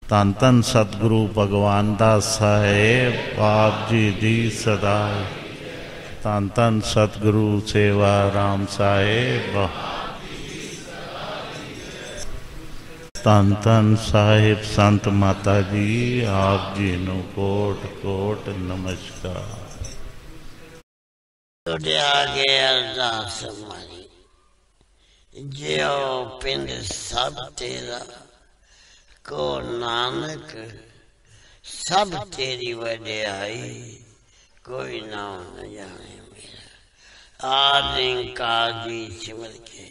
ਧੰਨ ਧੰਨ ਸਤਿਗੁਰੂ ਭਗਵਾਨ ਦਾਸ ਸਾਹਿਬ ਆਪ ਜੀ ਦੀ ਸਦਾ। ਧੰਨ ਧੰਨ ਸਤਿਗੁਰੂ ਸੇਵਾ ਰਾਮ ਸਾਹਿਬ। ਧੰਨ ਧੰਨ ਸਾਹਿਬ ਸੰਤ ਮਾਤਾ ਜੀ ਆਪ ਜੀ ਨੂੰ ਕੋਟ ਕੋਟ ਨਮਸਕਾਰ। ਤੁਹਾਡੇ आगे अरदास हमारी, ज्यो पिंड सब तेरा को नानक सब तेरी वड्याई, कोई नाम न जाने मेरा। आदि काजी सिमर के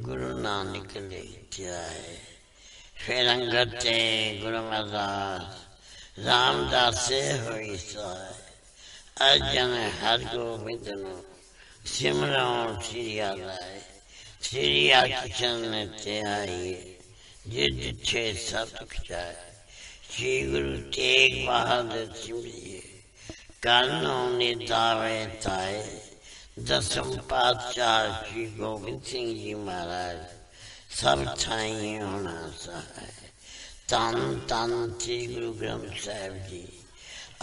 गुरु नानक ले जाए, फिर अंगते गुरु अरदास रामदास होई साए। अर्जन हर गोबिंद नो सिमरो श्री आलाए, श्री कृष्ण ते आइए जिद छे सब दुख जाए। श्री गुरु तेग बहादुर सिमरिए, कानों ने दावे ताए। दसम पातशाह श्री गोबिंद सिंह जी महाराज सब ठाई होना सहाय। तन तन श्री गुरु ग्रंथ साहिब जी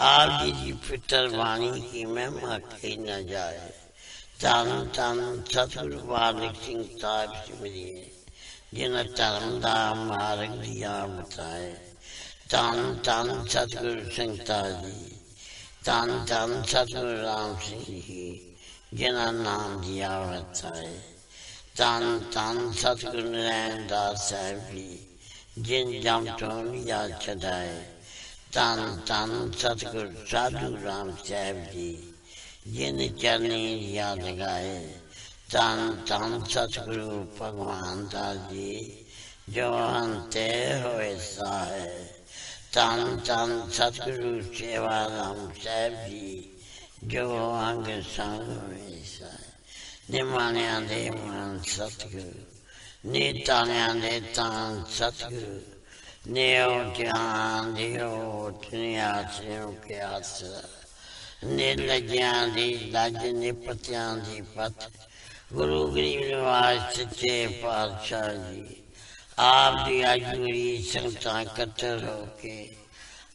आप जी पितर वाणी की महिमा कही न जाए। तन तन सतगुरु बालक सिंह साहिब सिमरिए, जिन धर्म दा मार्ग दिया बताए। तन तन सतगुरु संगता जी, तन तन सतगुरु राम सिंह जी, जिना नाम दिया बताए। तन तन सतगुरु नारायण दास साहिब जी, जिन जम तो लिया चढ़ाए। तन तन सतगुरु साधु राम साहिब जी, जिन चरनी याद लगाए। तन तन सतगुरु भगवान दास जी, जो अंते होए साहे। तन तन सतगुरु सेवा राम साहिब जी, जो अंग संग होए साहे। निमानिया दे मन सतगुरु, नीतानिया दे तान सतगुरु। नेओ ध्यान दियो नियासियों के आसरा, निर्लज्ञां दी लज निपत्यां दी पत। गुरु गरीब निवास सच्चे पातशाह जी, आप दी अजूरी संगतां कतर होके,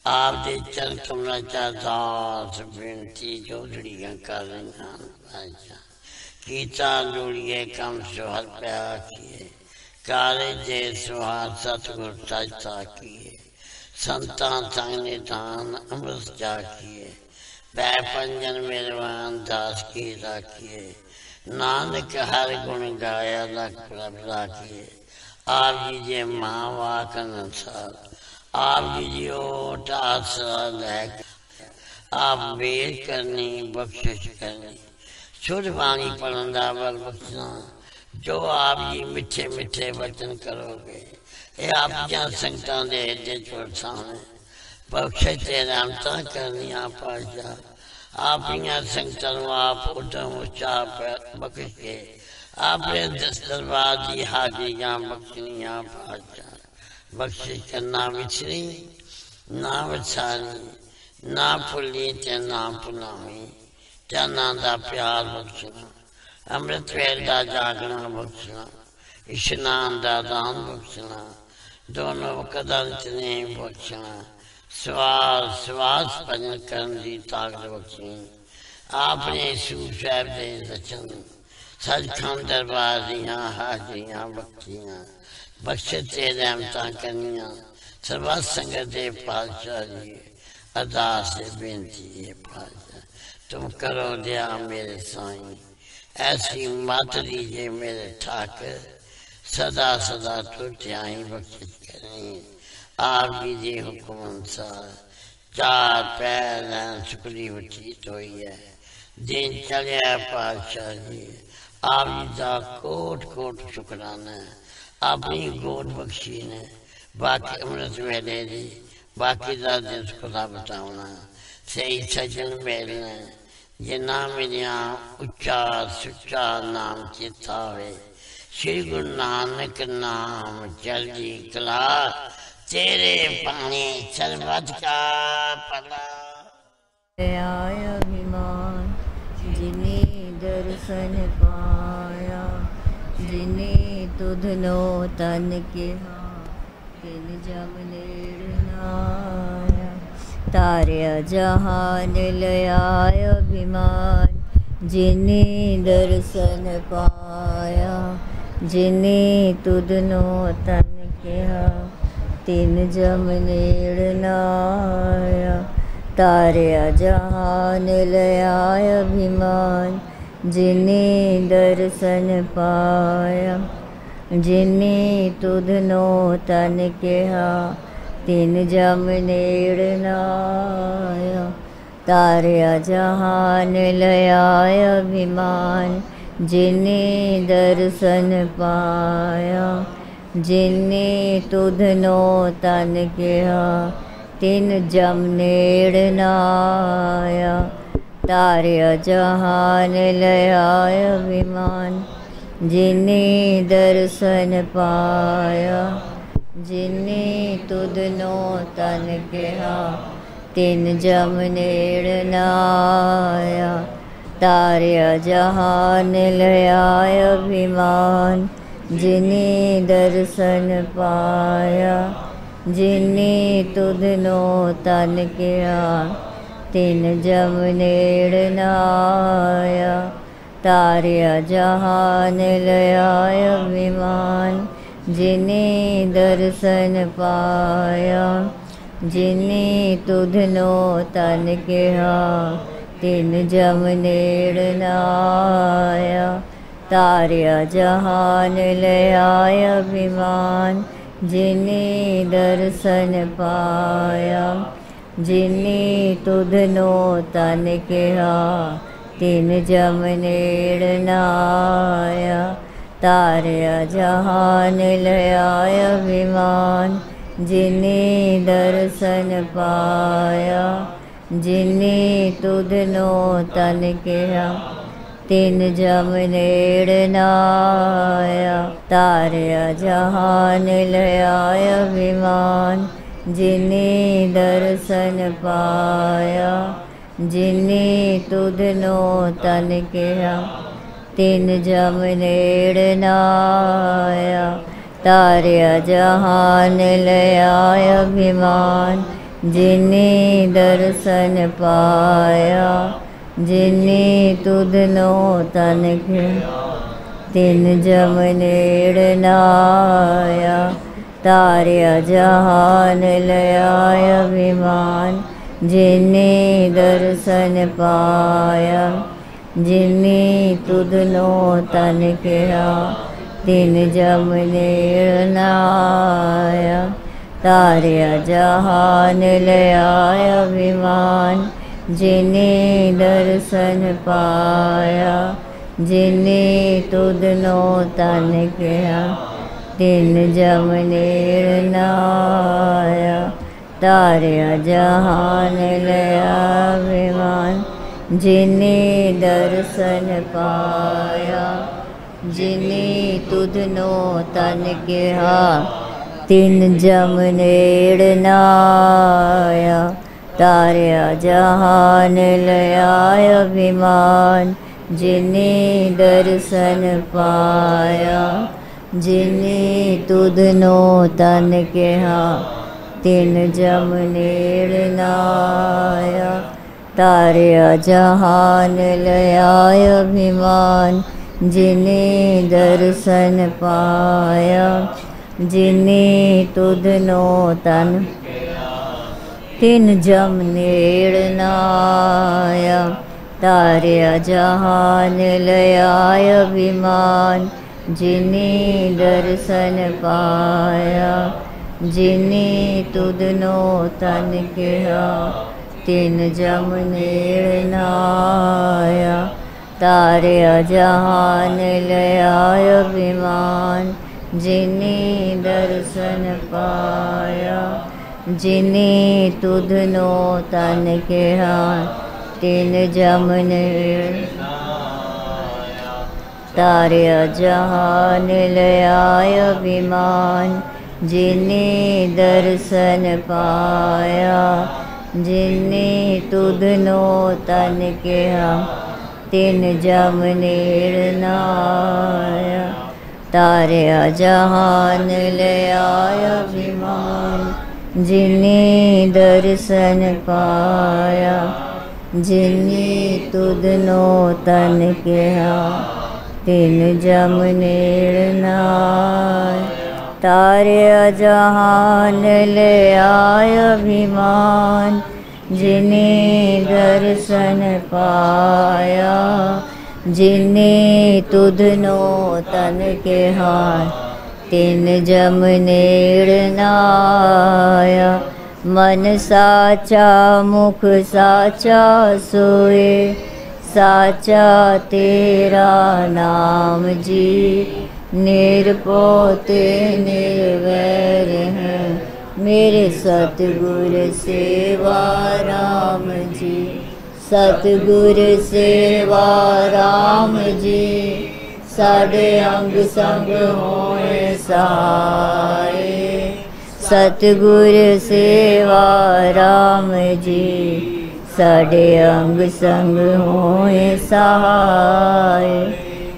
आप दे चरण कमला चा दास बेनती जोड़ियां कर रही पातशाह। कीता जोड़िए कम सुहर प्या किए, काले जे सुहार सतगुर सजता किए। संतां संग निधान अमृत जा किए, पै पंजन मेरवान दास की राखिए। नानक हर गुण गाया लख प्रभ राखिए। आप जी जे माँ वाक अनुसार, आप जी जी ओट आसरा लैक। आप बेर करनी बख्शिश करनी, शुद्ध वाणी पढ़ंदा बल बख्शना। जो आप जी मिठे मिठे वचन करोगे, ये आप जहाँ संगतां दे एडे चोर सामने बख्शिश ते रहमता करनी पातशाह। आप यहाँ संगतां आप उदम उचा बख्श के, आपने दस दरबार दी हाजिरियां बख्शनियां पातशाह। बख्शिश करना विछड़ी ना वसानी, ना भुली ते ना भुलावी। जाना दा प्यार बख्शना, अमृत वेल का जागना बख्शना, इशनान का दान बख्शना। दोनों कदम ने बख्शना, श्वास श्वास भजन करने की ताकत बख्शनी। आपने सूर साहब के रचन सचखंड दरबार दियां हाजिरियां बख्शियां। बख्शे ते रहमतां करनियां सर्व संगत दे पातशाह जी। अरदास बेनती है पातशाह, तुम करो दया मेरे साईं। ऐसी मत दीजिए मेरे ठाकर, सदा सदा तुझ्याई बख्शिश करनी। आप जी दे हुक्म अनुसार चार पैर सुखली बचीत हुई है। दिन चलिया पातशाह जी, आप जी का कोट कोट शुकराना है। अपनी गोद बख्शी ने बाकी अमृत वेले दी, बाकी का दिन खुदा बताना। सही सजन मिलना जिन्ना मेरिया उच्चा सुच्चा नाम चेता हुए। श्री गुरु नानक नाम चढ़ी कला, तेरे पानी सर्वत का भला। आया अभिमान जिन्हें दर्शन पाया, जिन्हें तुधनो तन के तिन जब नेड़ तारिया जहान लयाय अभिमान जिने दर्शन पाया जिने तुधनो तन किया तिन जम नेड़ नाया तारिया जहान लयाय अभिमान जिने दर्शन पाया जिने तुधनो तन किया तिन जम नेड़ नाया तारिया जहान लयाय अभिमान जिने दर्शन पाया जिने तुधनो तन किया तिन जम नेड़ नाया तारिया जहान लयाय अभिमान जिने दर्शन पाया जिने तुधनो तन किया तिन जम नेड़ नाया तारिया जहान लयाय अभिमान जिने दर्शन पाया जिने तुधनो तन किया तिन जम नेड़ नाया तारिया जहान लयाय अभिमान जिने दर्शन पाया जिने तुधनो तन किया तिन जम नेड़ नाया तारिया जहान लयाय अभिमान जिने दर्शन पाया जिने तुधनो तन किया तिन जम नेड़ नाया तारिया जहान लयाय अभिमान जिने दर्शन पाया जिने तुधनो तन किया तिन जम नेड़ नाया तारिया जहान लयाय अभिमान जिने दर्शन पाया जिने तुधनो तन किया तिन जम नेड़ नाया तारिया जहान लयाय अभिमान जिने दर्शन पाया जिने तुधनो तन किया तिन जम नेड़ नाया तारिया जहान लयाय अभिमान जिने दर्शन पाया जिने तुधनो तन किया तिन जम नेड़ नाया तारिया जहान लयाय अभिमान जिने दर्शन पाया जिने तुधनो तन किया तिन जम नेड़ नाया तारिया जहान लयाय अभिमान जिने दर्शन पाया जिने तुधनो तन किया तिन जम नेड़ नाया तारिया जहान लयाय अभिमान जिने दर्शन पाया जिने तुधनो तन किया तिन जम नेड़ नाया तारिया जहान लयाय अभिमान जिने दर्शन पाया जिने तुधनो तन तिन जम नेड़ नाया तारिया जहान लयाय अभिमान जिने दर्शन पाया जिने तुधनो तन किया तिन जम नेड़ नाया तारिया जहान लयाय अभिमान जिने दर्शन पाया जिने तुधनो तन किया तिन जम नेड़ तारिया जहान लयाय अभिमान जिने दर्शन पाया जिने तुधनो तन किया तिन जम नेड़ नाया तारिया जहान लयाय अभिमान जिने दर्शन पाया, जिने तुधनो तन कहा, तिन जम नेड़ नाय। तारे जहान ले आय अभिमान, जिने दर्शन पाया, जिने तुधनो तन के हाथ, तिन जम नेड़ नाया। मन साचा मुख साचा सोए, साचा तेरा नाम जी। निरपोते निर्वैर हैं, मेरे सतगुर सेवा राम जी। सतगुर सेवा राम जी, साढ़े अंग संग होए सहाय। सतगुर सेवा राम जी, साढ़े अंग संग होए सहाय।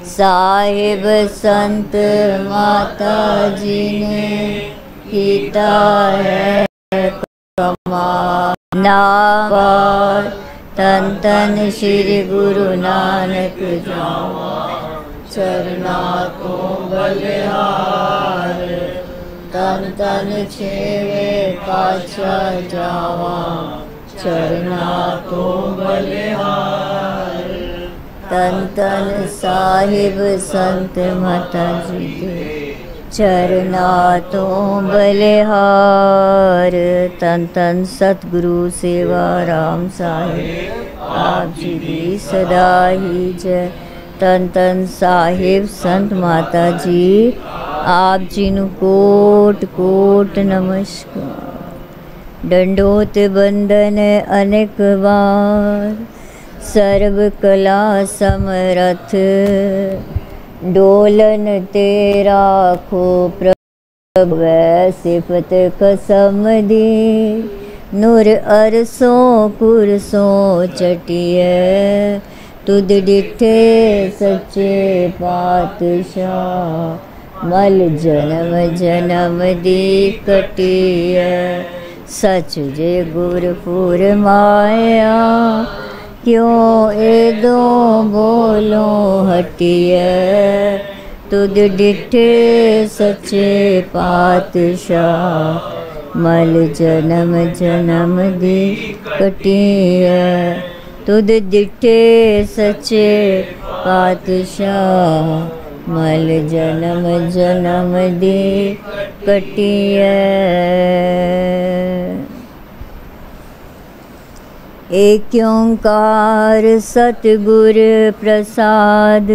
साहिब संत माता जी ने कीता है कमाल। नाम तन तन श्री गुरु नानक जावा, चरना को बलिहार। तन तन छेवे पाछा जावा, चरना को बलिहार। तन तन साहिब संत माता जी के, चरना तो बलिहार। तन तन सतगुरु सेवा राम साहिब, आप जी की सदा ही जय। तन तन साहिब संत माता जी, आप जी नू कोट कोट नमस्कार। दंडोत बंदन अनेक बार, सर्व कला समरथ। डोलन तेरा खो प्रभ, सिफत कसम दी। नूर अरसों कुरसों चटिए, तुद डिठे सच्चे पातशाह। मल जन्म जन्म दी कटिए, सच जे गुरपुर माया। क्यों एदो बोलो हटिए, तुद डिठे सच्चे पातशाह। मल जन्म जन्म दी कटिए, तुद डिठे सच्चे पातशाह। मल जन्म जन्म दी कटिए। एक ओंकार सतगुर प्रसाद,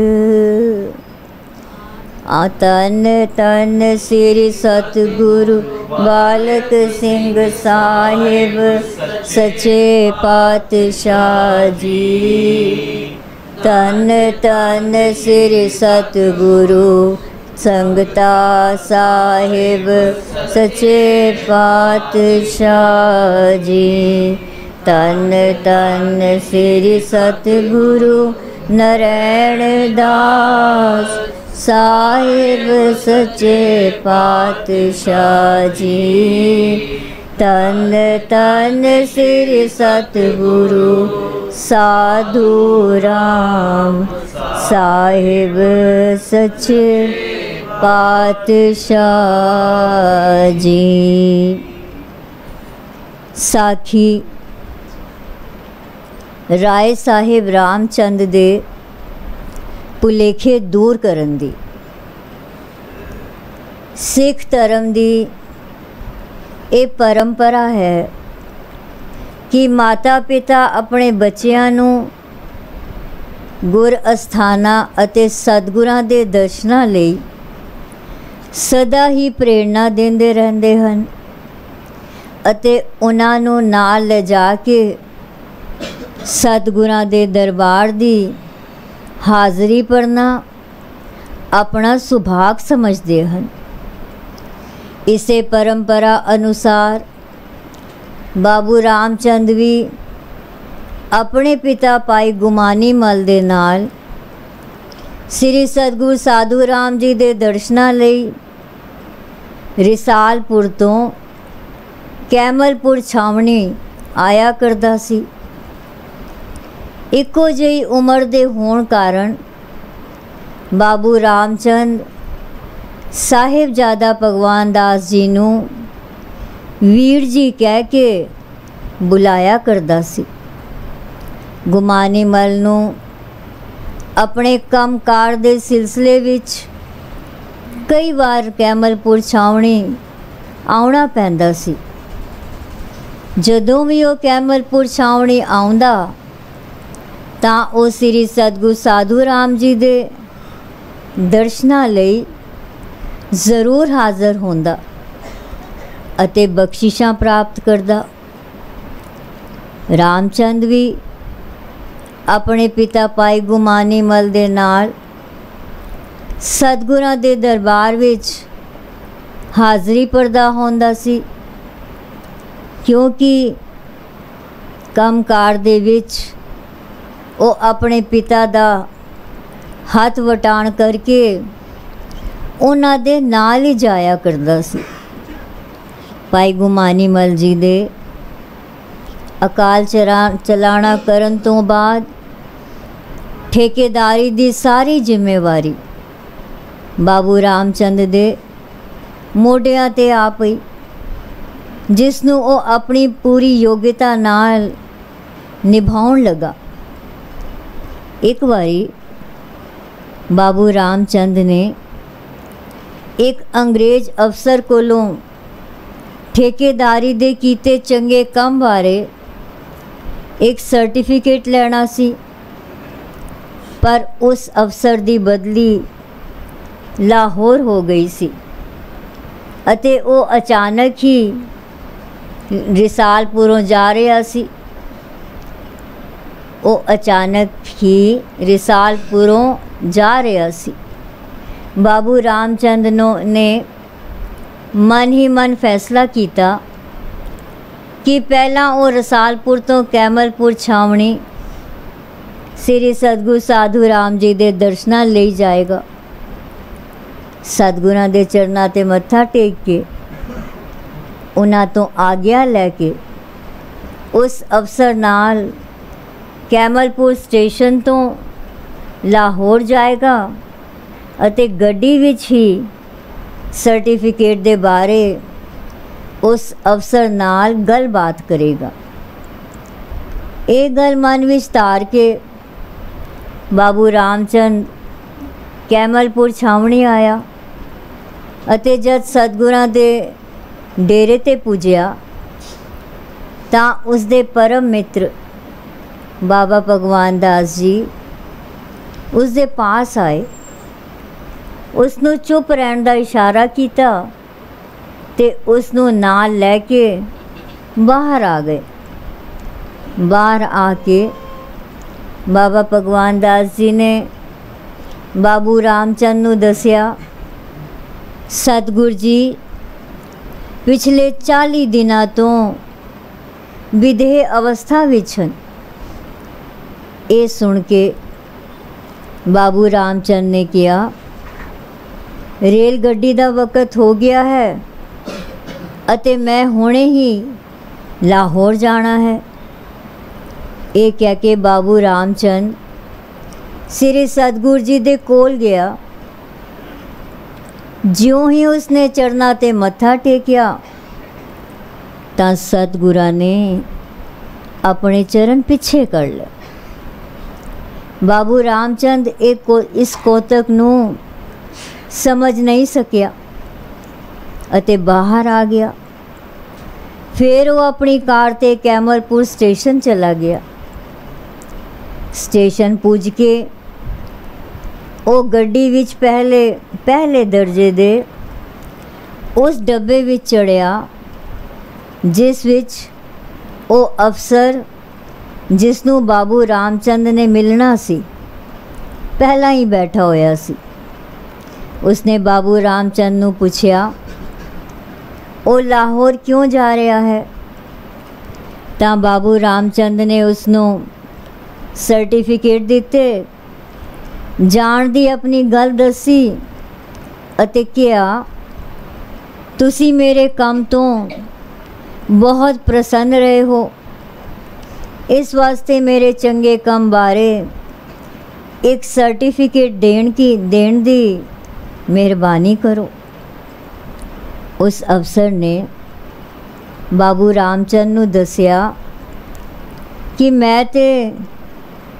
तन तन श्री सतगुरु बालक सिंह साहिब, सच्चे पातशाह जी। तन तन श्री सतगुरु संगता साहिब, सच्चे पातशाह जी। तन तन श्री सतगुरु नारायण दास साहिब, सच्चे पातशाह जी। तन तन श्री सतगुरु साधु राम साहिब, सच्चे पातशाह जी। साखी राय साहिब रामचंद दे भुलेखे दूर करन दी। सिख धर्म दी ये परंपरा है कि माता पिता अपने बच्चियां नू गुर अस्थाना अते सतगुरां दे दर्शनां लई सदा ही प्रेरणा देंदे रहंदे हन अते उन्हां नू नाल ले जा के सतगुरां दे दरबार दी हाज़री भरना अपना सुभाग समझते हैं। इसे परंपरा अनुसार बाबू रामचंद भी अपने पिता भाई गुमानी मल दे नाल श्री सतगुरु साधु राम जी दे दर्शनां लई रिसालपुर तो ਕੈਮਲਪੁਰ ਛਾਵਣੀ ਆਇਆ ਕਰਦਾ ਸੀ। ਇੱਕੋ ਜਿਹੀ ਉਮਰ ਦੇ ਹੋਣ ਕਾਰਨ ਬਾਬੂ ਰਾਮਚੰਦ ਸਾਹਿਬਜ਼ਾਦਾ ਭਗਵਾਨ ਦਾਸ ਜੀ ਨੂੰ ਵੀਰ ਜੀ ਕਹਿ ਕੇ ਬੁਲਾਇਆ ਕਰਦਾ ਸੀ। ਗੁਮਾਨੀ ਮਲ ਨੂੰ ਆਪਣੇ ਕੰਮਕਾਰ ਦੇ ਸਿਲਸਿਲੇ ਵਿੱਚ ਕਈ ਵਾਰ ਕੈਮਲਪੁਰ ਛਾਵਣੀ ਆਉਣਾ ਪੈਂਦਾ ਸੀ। ਜਦੋਂ ਵੀ ਉਹ ਕੈਮਲਪੁਰ ਛਾਵਣੀ ਆਉਂਦਾ ਤਾਂ ਉਹ ਸ੍ਰੀ ਸਤਿਗੁਰੂ ਸਾਧੂ ਰਾਮ ਜੀ ਦੇ ਦਰਸ਼ਨਾਂ ਲਈ ਜ਼ਰੂਰ ਹਾਜ਼ਰ ਹੁੰਦਾ ਅਤੇ ਬਖਸ਼ਿਸ਼ਾਂ ਪ੍ਰਾਪਤ ਕਰਦਾ। ਰਾਮਚੰਦ ਵੀ ਆਪਣੇ ਪਿਤਾ ਭਾਈ ਗੁਮਾਨੀ ਮਲ ਦੇ ਨਾਲ ਸਤਿਗੁਰਾਂ ਦੇ ਦਰਬਾਰ ਵਿੱਚ ਹਾਜ਼ਰੀ ਭਰਦਾ ਹੁੰਦਾ ਸੀ, ਕਿਉਂਕਿ ਕੰਮਕਾਰ ਦੇ ਵਿੱਚ ਉਹ ਆਪਣੇ ਪਿਤਾ ਦਾ ਹੱਥ ਵਟਾਣ ਕਰਕੇ ਉਹਨਾਂ ਦੇ ਨਾਲ ਹੀ ਜਾਇਆ ਕਰਦਾ ਸੀ। ਭਾਈ ਗੁਮਾਨੀ ਮਲ ਜੀ ਦੇ ਅਕਾਲ ਚਲਾਣਾ ਕਰਨ ਤੋਂ ਬਾਅਦ ਠੇਕੇਦਾਰੀ ਦੀ ਸਾਰੀ ਜ਼ਿੰਮੇਵਾਰੀ ਬਾਬੂ ਰਾਮਚੰਦ ਦੇ ਮੋਢਿਆਂ 'ਤੇ ਆ ਪਈ, ਜਿਸ ਨੂੰ ਉਹ ਆਪਣੀ ਪੂਰੀ ਯੋਗਤਾ ਨਾਲ ਨਿਭਾਉਣ ਲੱਗਾ। ਇੱਕ ਵਾਰੀ ਬਾਬੂ ਰਾਮਚੰਦ ਨੇ ਇੱਕ ਅੰਗਰੇਜ਼ ਅਫਸਰ ਕੋਲੋਂ ਠੇਕੇਦਾਰੀ ਦੇ ਕੀਤੇ ਚੰਗੇ ਕੰਮ ਬਾਰੇ ਇੱਕ ਸਰਟੀਫਿਕੇਟ ਲੈਣਾ ਸੀ, ਪਰ ਉਸ ਅਫਸਰ ਦੀ ਬਦਲੀ ਲਾਹੌਰ ਹੋ ਗਈ ਸੀ ਅਤੇ ਉਹ ਅਚਾਨਕ ਹੀ ਰਿਸਾਲਪੁਰੋਂ ਜਾ ਰਿਹਾ ਸੀ। ਉਹ ਅਚਾਨਕ ਹੀ ਰਿਸਾਲਪੁਰੋਂ ਜਾ ਰਿਹਾ ਸੀ। ਬਾਬੂ ਰਾਮਚੰਦ ਨੇ ਮਨ ਹੀ ਮਨ ਫੈਸਲਾ ਕੀਤਾ ਕਿ ਪਹਿਲਾਂ ਉਹ ਰਸਾਲਪੁਰ ਤੋਂ ਕੈਮਲਪੁਰ ਛਾਵਣੀ ਸ੍ਰੀ ਸਤਿਗੁਰੂ ਸਾਧੂ ਰਾਮ ਜੀ ਦੇ ਦਰਸ਼ਨਾਂ ਲਈ ਜਾਏਗਾ। ਸਤਿਗੁਰਾਂ ਦੇ ਚਰਨਾਂ 'ਤੇ ਮੱਥਾ ਟੇਕ ਕੇ ਉਹਨਾਂ ਤੋਂ ਆਗਿਆ ਲੈ ਕੇ ਉਸ ਅਫਸਰ ਨਾਲ ਕੈਮਲਪੁਰ ਸਟੇਸ਼ਨ ਤੋਂ ਲਾਹੌਰ ਜਾਏਗਾ ਅਤੇ ਗੱਡੀ ਵਿੱਚ ਹੀ ਸਰਟੀਫਿਕੇਟ ਦੇ ਬਾਰੇ ਉਸ ਅਫਸਰ ਨਾਲ ਗੱਲਬਾਤ ਕਰੇਗਾ। ਇਹ ਗੱਲ ਮਨ ਵਿੱਚ ਧਾਰ ਕੇ ਬਾਬੂ ਰਾਮਚੰਦ ਕੈਮਲਪੁਰ ਛਾਵਣੀ ਆਇਆ ਅਤੇ ਜਦ ਸਤਿਗੁਰਾਂ ਦੇ ਡੇਰੇ 'ਤੇ ਪੁੱਜਿਆ ਤਾਂ ਉਸ ਦੇ ਪਰਮ ਮਿੱਤਰ ਬਾਬਾ ਭਗਵਾਨ ਦਾਸ ਜੀ ਉਸ ਦੇ ਪਾਸ ਆਏ, ਉਸ ਨੂੰ ਚੁੱਪ ਰਹਿਣ ਦਾ ਇਸ਼ਾਰਾ ਕੀਤਾ ਤੇ ਉਸ ਨੂੰ ਨਾਲ ਲੈ ਕੇ ਬਾਹਰ ਆ ਗਏ। ਬਾਹਰ ਆ ਕੇ ਬਾਬਾ ਭਗਵਾਨ ਦਾਸ ਜੀ ਨੇ ਬਾਬੂ ਰਾਮਚੰਦ ਨੂੰ ਦੱਸਿਆ, ਸਤਿਗੁਰ ਜੀ ਪਿਛਲੇ 40 ਦਿਨਾਂ ਤੋਂ ਵਿਦੇਹ ਅਵਸਥਾ ਵਿੱਚ ਹਨ। ਇਹ ਸੁਣ ਕੇ ਬਾਬੂ ਰਾਮਚੰਦ ਨੇ ਕਿਹਾ, ਰੇਲ ਗੱਡੀ ਦਾ ਵਕਤ ਹੋ ਗਿਆ ਹੈ ਅਤੇ ਮੈਂ ਹੁਣੇ ਹੀ ਲਾਹੌਰ ਜਾਣਾ ਹੈ। ਇਹ ਕਹਿ ਕੇ ਬਾਬੂ ਰਾਮਚੰਦ ਸ੍ਰੀ ਸਤਿਗੁਰ ਜੀ ਦੇ ਕੋਲ ਗਿਆ। ਜਿਉਂ ਹੀ ਉਸਨੇ ਚਰਨਾਂ 'ਤੇ ਮੱਥਾ ਟੇਕਿਆ ਤਾਂ ਸਤਿਗੁਰਾਂ ਨੇ ਆਪਣੇ ਚਰਨ ਪਿੱਛੇ ਕਰ ਲਏ। ਬਾਬੂ ਰਾਮਚੰਦ ਇਸ ਕੋਤਕ ਨੂੰ ਸਮਝ ਨਹੀਂ ਸਕਿਆ ਅਤੇ ਬਾਹਰ ਆ ਗਿਆ। ਫਿਰ ਉਹ ਆਪਣੀ ਕਾਰ 'ਤੇ ਕੈਮਲਪੁਰ ਸਟੇਸ਼ਨ ਚਲਾ ਗਿਆ। ਸਟੇਸ਼ਨ ਪੁੱਜ ਕੇ ਉਹ ਗੱਡੀ ਵਿੱਚ ਪਹਿਲੇ ਦਰਜੇ ਦੇ ਉਸ ਡੱਬੇ ਵਿੱਚ ਚੜ੍ਹਿਆ ਜਿਸ ਵਿੱਚ ਉਹ ਅਫਸਰ ਜਿਸ ਨੂੰ ਬਾਬੂ ਰਾਮਚੰਦ ਨੇ ਮਿਲਣਾ ਸੀ ਪਹਿਲਾਂ ਹੀ ਬੈਠਾ ਹੋਇਆ ਸੀ। ਉਸਨੇ ਬਾਬੂ ਰਾਮਚੰਦ ਨੂੰ ਪੁੱਛਿਆ, ਉਹ ਲਾਹੌਰ ਕਿਉਂ ਜਾ ਰਿਹਾ ਹੈ? ਤਾਂ ਬਾਬੂ ਰਾਮਚੰਦ ਨੇ ਉਸ ਨੂੰ ਸਰਟੀਫਿਕੇਟ ਦਿੱਤੇ, ਜਾਣ ਦੀ ਆਪਣੀ ਗੱਲ ਦੱਸੀ ਅਤੇ ਕਿਹਾ, ਤੁਸੀਂ ਮੇਰੇ ਕੰਮ ਤੋਂ बहुत प्रसन्न रहे हो। इस वास्ते मेरे चंगे कम बारे एक सर्टिफिकेट देण दी मेहरबानी करो। उस अफसर ने बाबू रामचंद नूं दसिया कि मैं ते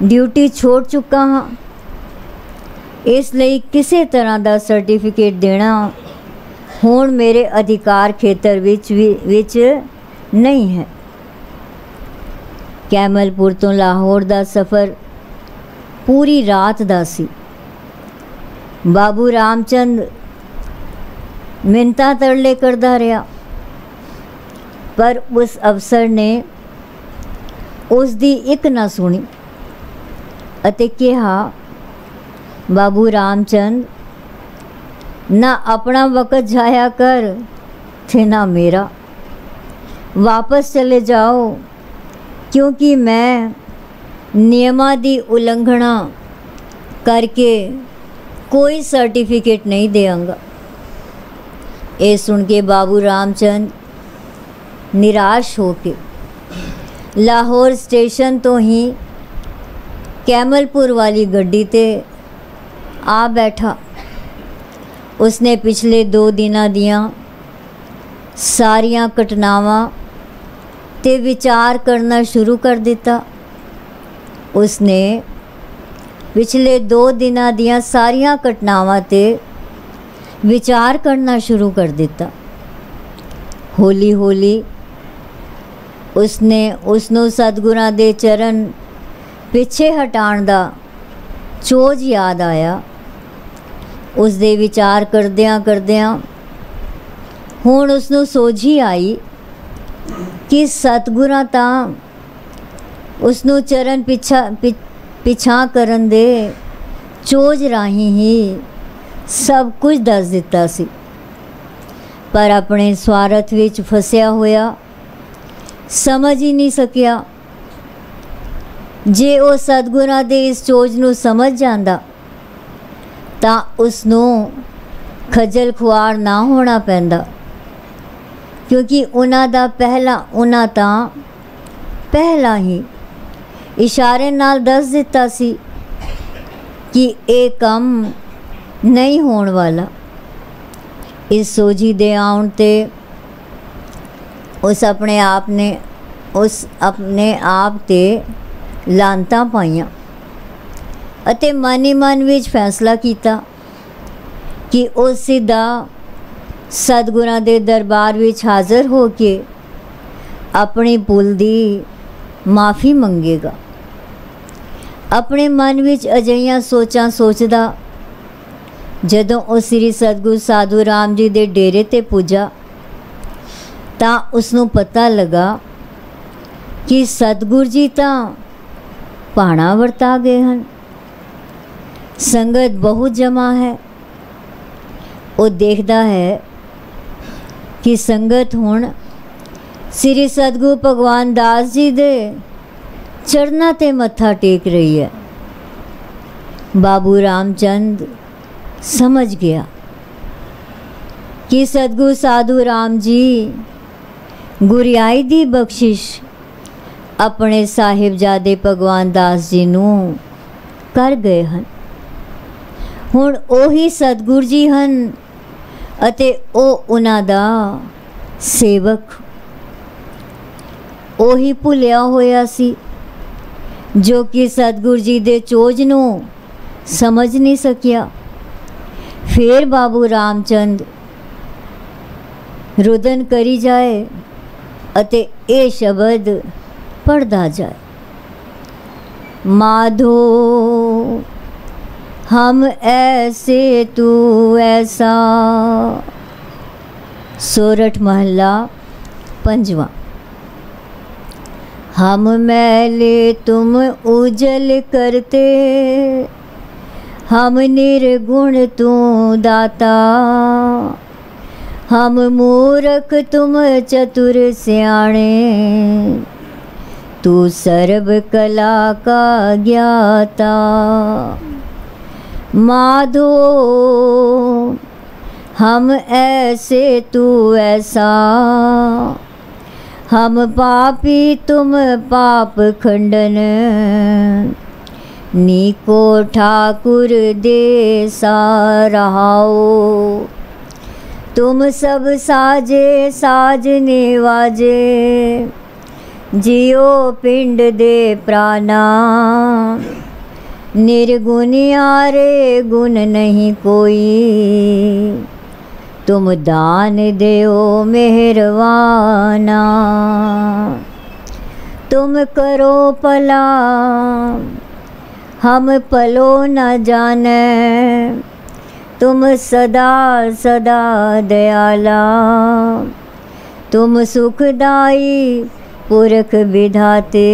ड्यूटी छोड़ चुका हाँ, इसलिए किसी तरह का सर्टिफिकेट देना हुण मेरे अधिकार खेतर विच नहीं है। कैमलपुर तो लाहौर का सफ़र पूरी रात दा सी। बाबू रामचंद मिन्नतां तरले करदा रहा, पर उस अफसर ने उसदी एक ना सुनी अते कहा, बाबू रामचंद ना अपना वक़्त जाया कर थे ना मेरा, वापस चले जाओ, क्योंकि मैं नियमां दी उल्लंघना करके कोई सर्टिफिकेट नहीं देंगा। ये सुन के बाबू रामचंद निराश होके लाहौर स्टेशन तो ही कैमलपुर वाली गड्डी ते आ बैठा। उसने पिछले 2 दिनां दियां सारियां घटनावां ते विचार करना शुरू कर दिता। उसने पिछले 2 दिनां दियां सारियां घटनावां ते विचार करना शुरू कर दिता। हौली हौली उसनों सतगुरां दे चरण पिछे हटाण दा चोज याद आया। उस दे विचार करदियां करदियां हुण उसनों सोझी आई कि सतगुरां तां उसनों चरण पिछा करन दे चोज राही ही सब कुछ दस दिता सी, पर अपने स्वार्थ विच फसिया होया समझ ही नहीं सकिया। जे वो सतगुरां दे इस चोज नूं समझ जांदा तां उसनूं खजल खुआर ना होना पैंदा, क्योंकि उन्हां तां पहला ही इशारे नाल दस दिता सी कि ये काम नहीं होने वाला। इस सोझी दे आउण ते उस अपने आप ते लानतां पाईयां अते मन ही मन विच फैसला किया कि वो सीधा सतगुरां दे दरबार विच हाज़र हो के अपनी भुल दी माफ़ी मंगेगा। अपने मन विच अजिहियां सोचां सोचदा जदों वो श्री सतगुरु साधु राम जी दे डेरे ते पुजा तां उसनूं पता लगा कि सतगुरु जी तां पाणा वरता गए हैं। संगत बहुत जमा है। वो देखता है कि संगत हुण श्री सतगुरु भगवान दास जी दे चरना ते मत्था टेक रही है। बाबू रामचंद समझ गया कि सतगुरु साधु राम जी गुरियाई दी बख्शिश अपने साहिबजादे भगवान दास जी नूं कर गए हैं। हुण ओही सतगुरु जी हन अते ओ उन्हां दा सेवक। ओही भुलिया होया सी जो कि सतगुरु जी दे चोज नूं समझ नहीं सकिया। फिर बाबू रामचंद रुदन करी जाए अते ए शब्द पढ़दा जाए, माधो हम ऐसे तू ऐसा। सोरठ महला 5वां। हम मैले तुम उजल करते, हम निर्गुण तू दाता। हम मूर्ख तुम चतुर सियाणे, तू सर्व कला का ज्ञाता। माधो हम ऐसे तू ऐसा, हम पापी तुम पाप खंडन, नीको ठाकुर दे रहाओ। तुम सब साजे साज निवाजे, जियो पिंड दे प्राणा। निर्गुणियारे गुण नहीं कोई, तुम दान देओ मेहरवाना। तुम करो भला हम पलो न जाने, तुम सदा सदा दयाला। तुम सुखदाई पुरख विधाते,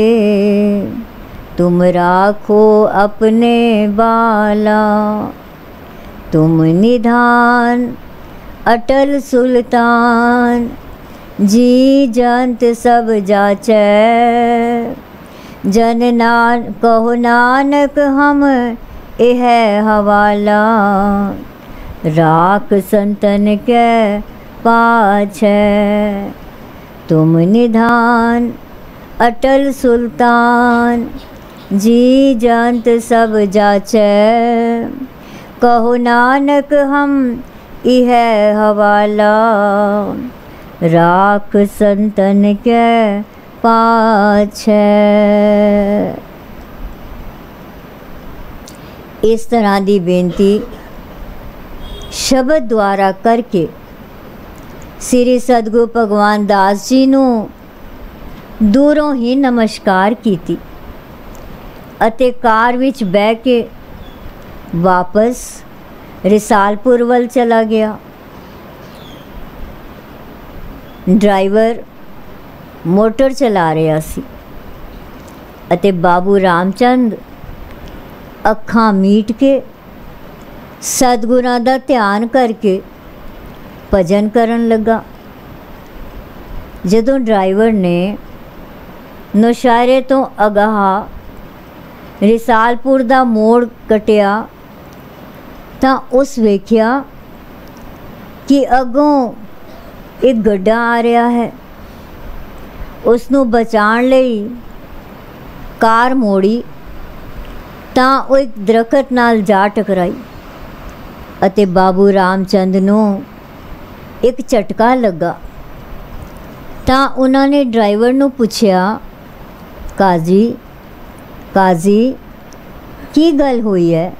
तुम राखो अपने बाला। तुम निधान अटल सुल्तान, जी जंत सब जाचै। जन कहो नानक हम एह हवाला, राख संतन के पाछै। तुम निधान अटल सुल्तान, जी जंत सब जाचै। कहो नानक हम इह हवाला, राख संतन के पाछै। इस तरह की बेनती शब्द द्वारा करके श्री सतगुरु भगवान दास जी नू दूरों ही नमस्कार कीती ਅਤੇ ਕਾਰ ਵਿੱਚ ਬਹਿ ਕੇ ਵਾਪਸ ਰਿਸਾਲਪੁਰ ਵੱਲ ਚਲਾ ਗਿਆ। ਡਰਾਈਵਰ ਮੋਟਰ ਚਲਾ ਰਿਹਾ ਸੀ ਅਤੇ ਬਾਬੂ ਰਾਮਚੰਦ ਅੱਖਾਂ ਮੀਟ ਕੇ ਸਤਿਗੁਰਾਂ ਦਾ ਧਿਆਨ ਕਰਕੇ ਭਜਨ ਕਰਨ ਲੱਗਾ। ਜਦੋਂ ਡਰਾਈਵਰ ਨੇ ਨੌਸ਼ਹਿਰੇ ਤੋਂ ਅਗਾਹ ਰਿਸਾਲਪੁਰ ਦਾ ਮੋੜ ਕਟਿਆ ਤਾਂ ਉਸ ਵੇਖਿਆ ਕਿ ਅੱਗੋਂ ਇੱਕ ਗੱਡਾ ਆ ਰਿਹਾ ਹੈ। ਉਸ ਨੂੰ ਬਚਾਉਣ ਲਈ ਕਾਰ ਮੋੜੀ ਤਾਂ ਉਹ ਇੱਕ ਦਰਖਤ ਨਾਲ ਜਾ ਟਕਰਾਈ ਅਤੇ ਬਾਬੂ ਰਾਮਚੰਦ ਨੂੰ ਇੱਕ ਝਟਕਾ ਲੱਗਾ। ਤਾਂ ਉਹਨਾਂ ਨੇ ਡਰਾਈਵਰ ਨੂੰ ਪੁੱਛਿਆ, ਕਾਜ਼ੀ ਕੀ ਗੱਲ ਹੋਈ ਹੈ?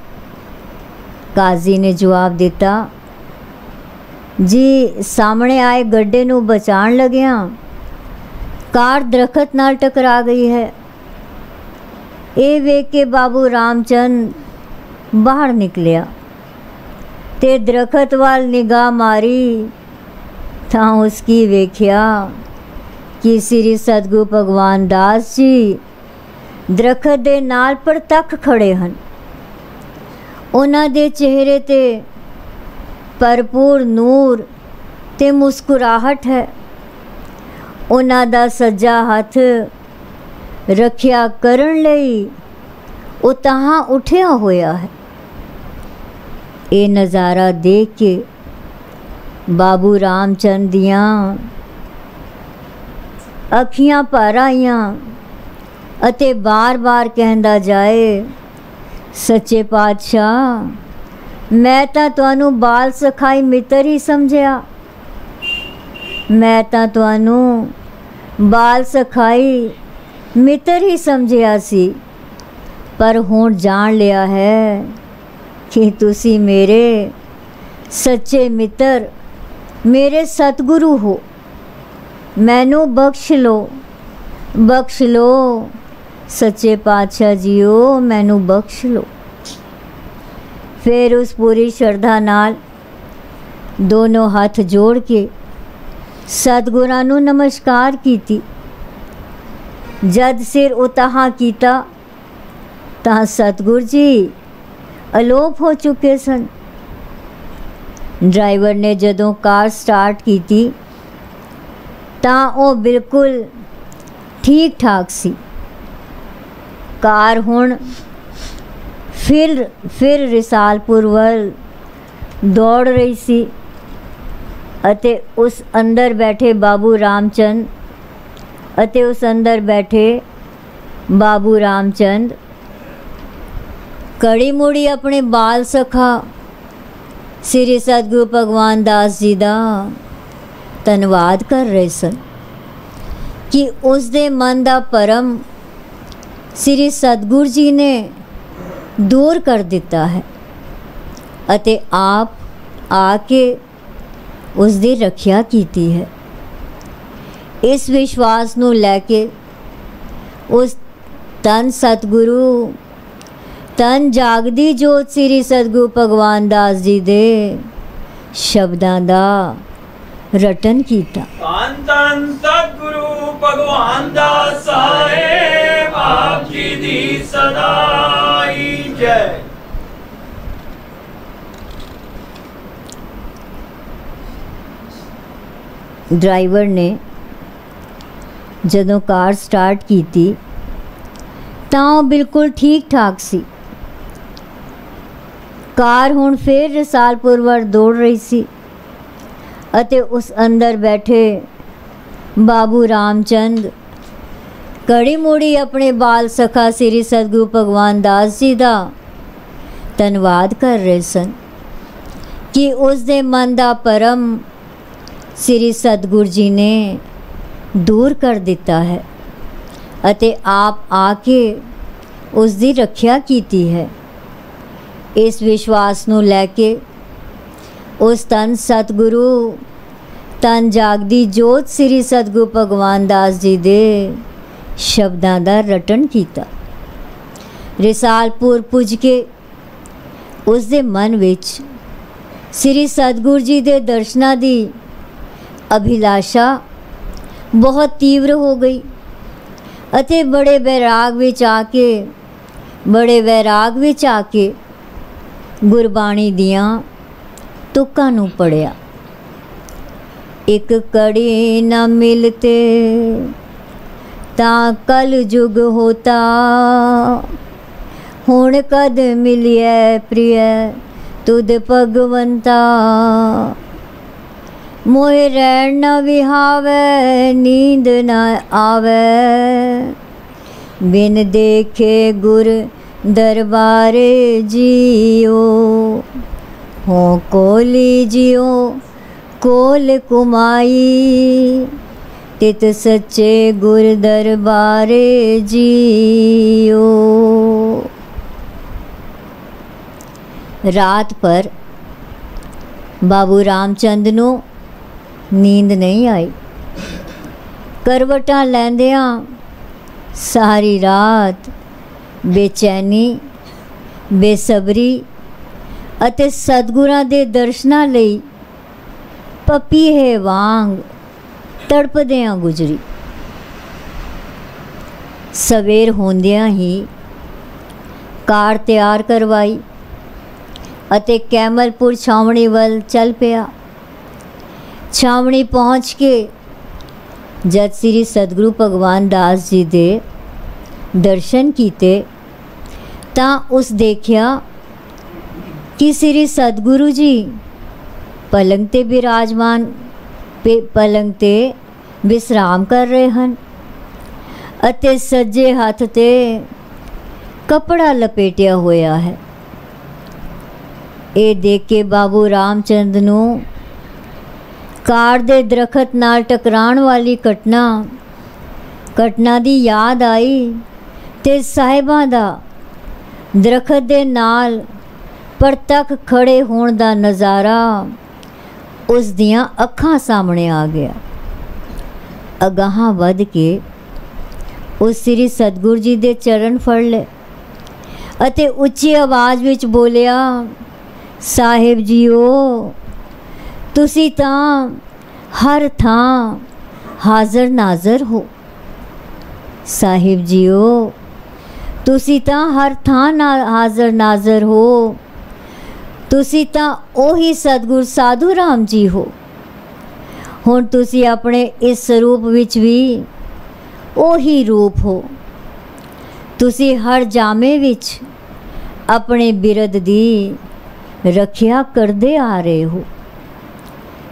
ਕਾਜ਼ੀ ਨੇ ਜਵਾਬ ਦਿੱਤਾ, ਜੀ ਸਾਹਮਣੇ ਆਏ ਗੱਡੇ ਨੂੰ ਬਚਾਉਣ ਲੱਗਿਆ ਕਾਰ ਦਰਖਤ ਨਾਲ ਟਕਰਾ ਗਈ ਹੈ। ਇਹ ਵੇਖ ਕੇ ਬਾਬੂ ਰਾਮਚੰਦ ਬਾਹਰ ਨਿਕਲਿਆ ਤੇ ਦਰਖਤ ਵੱਲ ਨਿਗਾਹ ਮਾਰੀ ਤਾਂ ਉਸकी ਵੇਖਿਆ ਕਿ ਸ੍ਰੀ ਸਤਿਗੁਰੂ ਭਗਵਾਨ ਦਾਸ ਜੀ ਦਰਖਤ ਦੇ ਨਾਲ ਪ੍ਰਤੱਖ ਖੜੇ ਹਨ। ਉਹਨਾਂ ਦੇ ਚਿਹਰੇ 'ਤੇ ਭਰਪੂਰ ਨੂਰ ਤੇ ਮੁਸਕਰਾਹਟ ਹੈ। ਉਹਨਾਂ ਦਾ ਸੱਜਾ ਹੱਥ ਰੱਖਿਆ ਕਰਨ ਲਈ ਉਹ ਤਾਹਾਂ ਉੱਠਿਆ ਹੋਇਆ ਹੈ। ਇਹ ਨਜ਼ਾਰਾ ਦੇਖ ਕੇ ਬਾਬੂ ਰਾਮਚੰਦ ਦੀਆਂ ਅੱਖੀਆਂ ਭਰ ਆਈਆਂ ਅਤੇ ਬਾਰ-ਬਾਰ ਕਹਿੰਦਾ ਜਾਏ, ਸੱਚੇ ਪਾਤਸ਼ਾਹ ਮੈਂ ਤਾਂ ਤੁਹਾਨੂੰ ਬਾਲ ਸਖਾਈ ਮਿੱਤਰ ਹੀ ਸਮਝਿਆ, ਮੈਂ ਤਾਂ ਤੁਹਾਨੂੰ ਬਾਲ ਸਖਾਈ ਮਿੱਤਰ ਹੀ ਸਮਝਿਆ ਸੀ, ਪਰ ਹੁਣ ਜਾਣ ਲਿਆ ਹੈ ਕਿ ਤੁਸੀਂ ਮੇਰੇ ਸੱਚੇ ਮਿੱਤਰ, ਮੇਰੇ ਸਤਿਗੁਰੂ ਹੋ। ਮੈਨੂੰ ਬਖਸ਼ ਲਓ, ਬਖਸ਼ ਲਓ ਸੱਚੇ ਪਾਤਸ਼ਾਹ ਜੀਓ, ਮੈਨੂੰ ਬਖਸ਼ ਲਓ। ਫਿਰ ਉਸ ਪੂਰੀ ਸ਼ਰਧਾ ਨਾਲ ਦੋਨੋਂ ਹੱਥ ਜੋੜ ਕੇ ਸਤਿਗੁਰਾਂ ਨੂੰ ਨਮਸਕਾਰ ਕੀਤੀ। ਜਦ ਸਿਰ ਉਤਾਹਾਂ ਕੀਤਾ ਤਾਂ ਸਤਿਗੁਰ ਜੀ ਅਲੋਪ ਹੋ ਚੁੱਕੇ ਸਨ। ਡਰਾਈਵਰ ਨੇ ਜਦੋਂ ਕਾਰ ਸਟਾਰਟ ਕੀਤੀ ਤਾਂ ਉਹ ਬਿਲਕੁਲ ਠੀਕ ਠਾਕ ਸੀ। ਕਾਰ ਹੁਣ ਫਿਰ ਰਿਸਾਲਪੁਰ ਵੱਲ ਦੌੜ ਰਹੀ ਸੀ ਅਤੇ ਉਸ ਅੰਦਰ ਬੈਠੇ ਬਾਬੂ ਰਾਮਚੰਦ ਅਤੇ ਉਸ ਅੰਦਰ ਬੈਠੇ ਬਾਬੂ ਰਾਮਚੰਦ ਕੜੀ ਮੁੜੀ ਆਪਣੇ ਬਾਲ ਸਖਾ ਸ੍ਰੀ ਸਤਿਗੁਰੂ ਭਗਵਾਨ ਦਾਸ ਜੀ ਦਾ ਧੰਨਵਾਦ ਕਰ ਰਹੇ ਸਨ ਕਿ ਉਸ ਦੇ ਮਨ ਦਾ ਭਰਮ ਸ੍ਰੀ ਸਤਿਗੁਰੂ ਜੀ ਨੇ ਦੂਰ ਕਰ ਦਿੱਤਾ ਹੈ ਅਤੇ ਆਪ ਆ ਕੇ ਉਸ ਦੀ ਰੱਖਿਆ ਕੀਤੀ ਹੈ। ਇਸ ਵਿਸ਼ਵਾਸ ਨੂੰ ਲੈ ਕੇ ਉਸ ਧੰਨ ਸਤਿਗੁਰੂ ਧੰਨ ਜਾਗਦੀ ਜੋਤ ਸ੍ਰੀ ਸਤਿਗੁਰੂ ਭਗਵਾਨ ਦਾਸ ਜੀ ਦੇ ਸ਼ਬਦਾਂ ਦਾ ਰਟਨ ਕੀਤਾ। ਧੰਨ ਧੰਨ ਸਤਿਗੁਰੂ ਭਗਵਾਨ ਦਾਸ ਸਾਹਿਬ ਆਪ ਜੀ ਦੀ ਸਦਾਈ ਜੈ। ਡਰਾਈਵਰ ਨੇ ਜਦੋਂ ਕਾਰ ਸਟਾਰਟ ਕੀਤੀ ਤਾਂ ਉਹ ਬਿਲਕੁਲ ਠੀਕ ਠਾਕ ਸੀ। ਕਾਰ ਹੁਣ ਫਿਰ ਰਸਾਲਪੁਰ ਵੱਲ ਦੌੜ ਰਹੀ ਸੀ ਅਤੇ ਉਸ ਅੰਦਰ ਬੈਠੇ ਬਾਬੂ ਰਾਮਚੰਦ ਕੜੀ ਮੋੜੀ ਆਪਣੇ ਬਾਲ ਸਖਾ ਸ੍ਰੀ ਸਤਿਗੁਰੂ ਭਗਵਾਨ ਦਾਸ ਜੀ ਦਾ ਧੰਨਵਾਦ ਕਰ ਰਹੇ ਸਨ ਕਿ ਉਸ ਦੇ ਮਨ ਦਾ ਭਰਮ ਸ੍ਰੀ ਸਤਿਗੁਰੂ ਜੀ ਨੇ ਦੂਰ ਕਰ ਦਿੱਤਾ ਹੈ ਅਤੇ ਆਪ ਆ ਕੇ ਉਸ ਦੀ ਰੱਖਿਆ ਕੀਤੀ ਹੈ। ਇਸ ਵਿਸ਼ਵਾਸ ਨੂੰ ਲੈ ਕੇ ਉਸ ਧੰਨ ਸਤਿਗੁਰੂ ਧੰਨ ਜਾਗਦੀ ਜੋਤ ਸ੍ਰੀ ਸਤਿਗੁਰੂ ਭਗਵਾਨ ਦਾਸ ਜੀ ਦੇ ਸ਼ਬਦਾਂ ਦਾ ਰਟਨ ਕੀਤਾ। ਰਿਸਾਲਪੁਰ ਪੁੱਜ ਕੇ ਉਸ ਦੇ ਮਨ ਵਿੱਚ ਸ੍ਰੀ ਸਤਿਗੁਰੂ ਜੀ ਦੇ ਦਰਸ਼ਨਾਂ ਦੀ ਅਭਿਲਾਸ਼ਾ ਬਹੁਤ ਤੀਵਰ ਹੋ ਗਈ ਅਤੇ ਬੜੇ ਵੈਰਾਗ ਵਿੱਚ ਆ ਕੇ ਗੁਰਬਾਣੀ ਦੀਆਂ ਤੁਕਾਂ ਨੂੰ ਪੜ੍ਹਿਆ। ਇੱਕ ਕੜੀ ਨਾ ਮਿਲਤੇ ਤਾਂ ਕਲ ਜੁਗ ਹੋਤਾ, ਹੁਣ ਕਦ ਮਿਲਿਐ ਪ੍ਰਿਯ ਤੁਧ ਭਗਵੰਤਾ। मोहे रैन न विहावे नींद न आवे, बिन देखे गुर दरबारे जियो। हो कोली जियो कोल कुमाई, तित सच्चे गुर दरबारे जियो। रात पर बाबू रामचंद नूं नींद नहीं आई। करवटां लैंदियां सारी रात बेचैनी बेसबरी ਅਤੇ ਸਤਿਗੁਰਾਂ ਦੇ ਦਰਸ਼ਨਾਂ ਲਈ ਪਪੀਹੇ ਵਾਂਗ ਤੜਪਦਿਆਂ ਗੁਜ਼ਰੀ। ਸਵੇਰ ਹੁੰਦਿਆਂ ਹੀ ਕਾਰ ਤਿਆਰ ਕਰਵਾਈ ਅਤੇ ਕੈਮਲਪੁਰ ਛਾਵਣੀ ਵੱਲ ਚੱਲ ਪਿਆ। ਛਾਵਣੀ ਪਹੁੰਚ ਕੇ ਜਦ ਸ੍ਰੀ ਸਤਿਗੁਰੂ ਭਗਵਾਨ ਦਾਸ ਜੀ ਦੇ ਦਰਸ਼ਨ ਕੀਤੇ ਤਾਂ ਉਸ ਦੇਖਿਆ कि श्री सतगुरु जी पलंग ते विराजमान पलंग ते विश्राम कर रहे हैं अते सज्जे हाथ ते कपड़ा लपेटिया होया है। ये देख के बाबू रामचंद नूं कार दे दरखत नाल टकराण वाली घटना दी याद आई ते साहिबां दा दरखत दे नाल परतक खड़े होने का नज़ारा उस दियां अखां सामने आ गया। अगाहां वध के उस श्री सतगुरु जी दे चरण फड़ ले अते उच्ची आवाज़ विच बोलिया, साहिब जीओ तुसी तां हर थां हाज़र नाज़र हो। साहिब जीओ तुसी तां हर थां हाज़र नाज़र हो। तुसी तां ओही सतगुर साधु राम जी हो। हुण तुसी अपने इस स्वरूप विच भी ओही रूप हो। तुसी हर जामे विच अपने बिरद दी रखिया करदे आ रहे हो।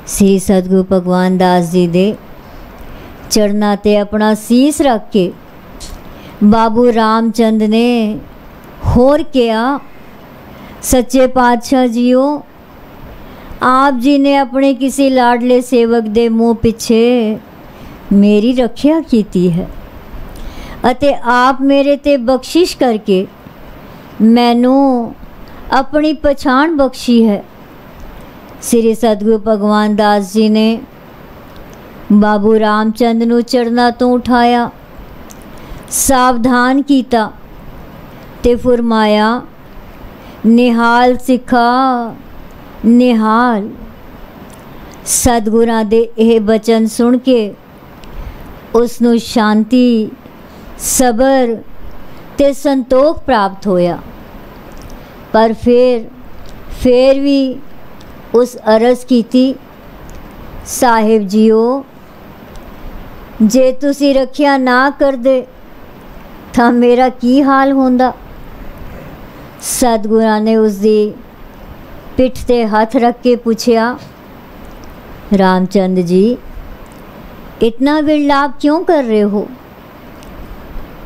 श्री सतगुरु भगवान दास जी दे चरना ते अपना सीस रख के बाबू रामचंद ने होर किया, सच्चे पातशाह जीओ, आप जी ने अपने किसी लाडले सेवक दे मुँह पिछे मेरी रखिया कीती है अते आप मेरे ते बख्शिश करके मैनू अपनी पछाण बख्शी है। श्री सतगुरु भगवान दास जी ने बाबू रामचंद नू चरना तो उठाया, सावधान कीता ते फरमाया, निहाल सिखा निहाल। सतगुरां दे यह बचन सुन के उसनू शांति, सबर ते संतोख प्राप्त होया। पर फिर भी उस अरज कीती, साहिब जीओ, जे तुसी रखिया ना कर दे तां मेरा की हाल होंदा। सतगुरां ने उसदी पिठ ते हथ रख के पूछया, रामचंद जी इतना विलाप क्यों कर रहे हो?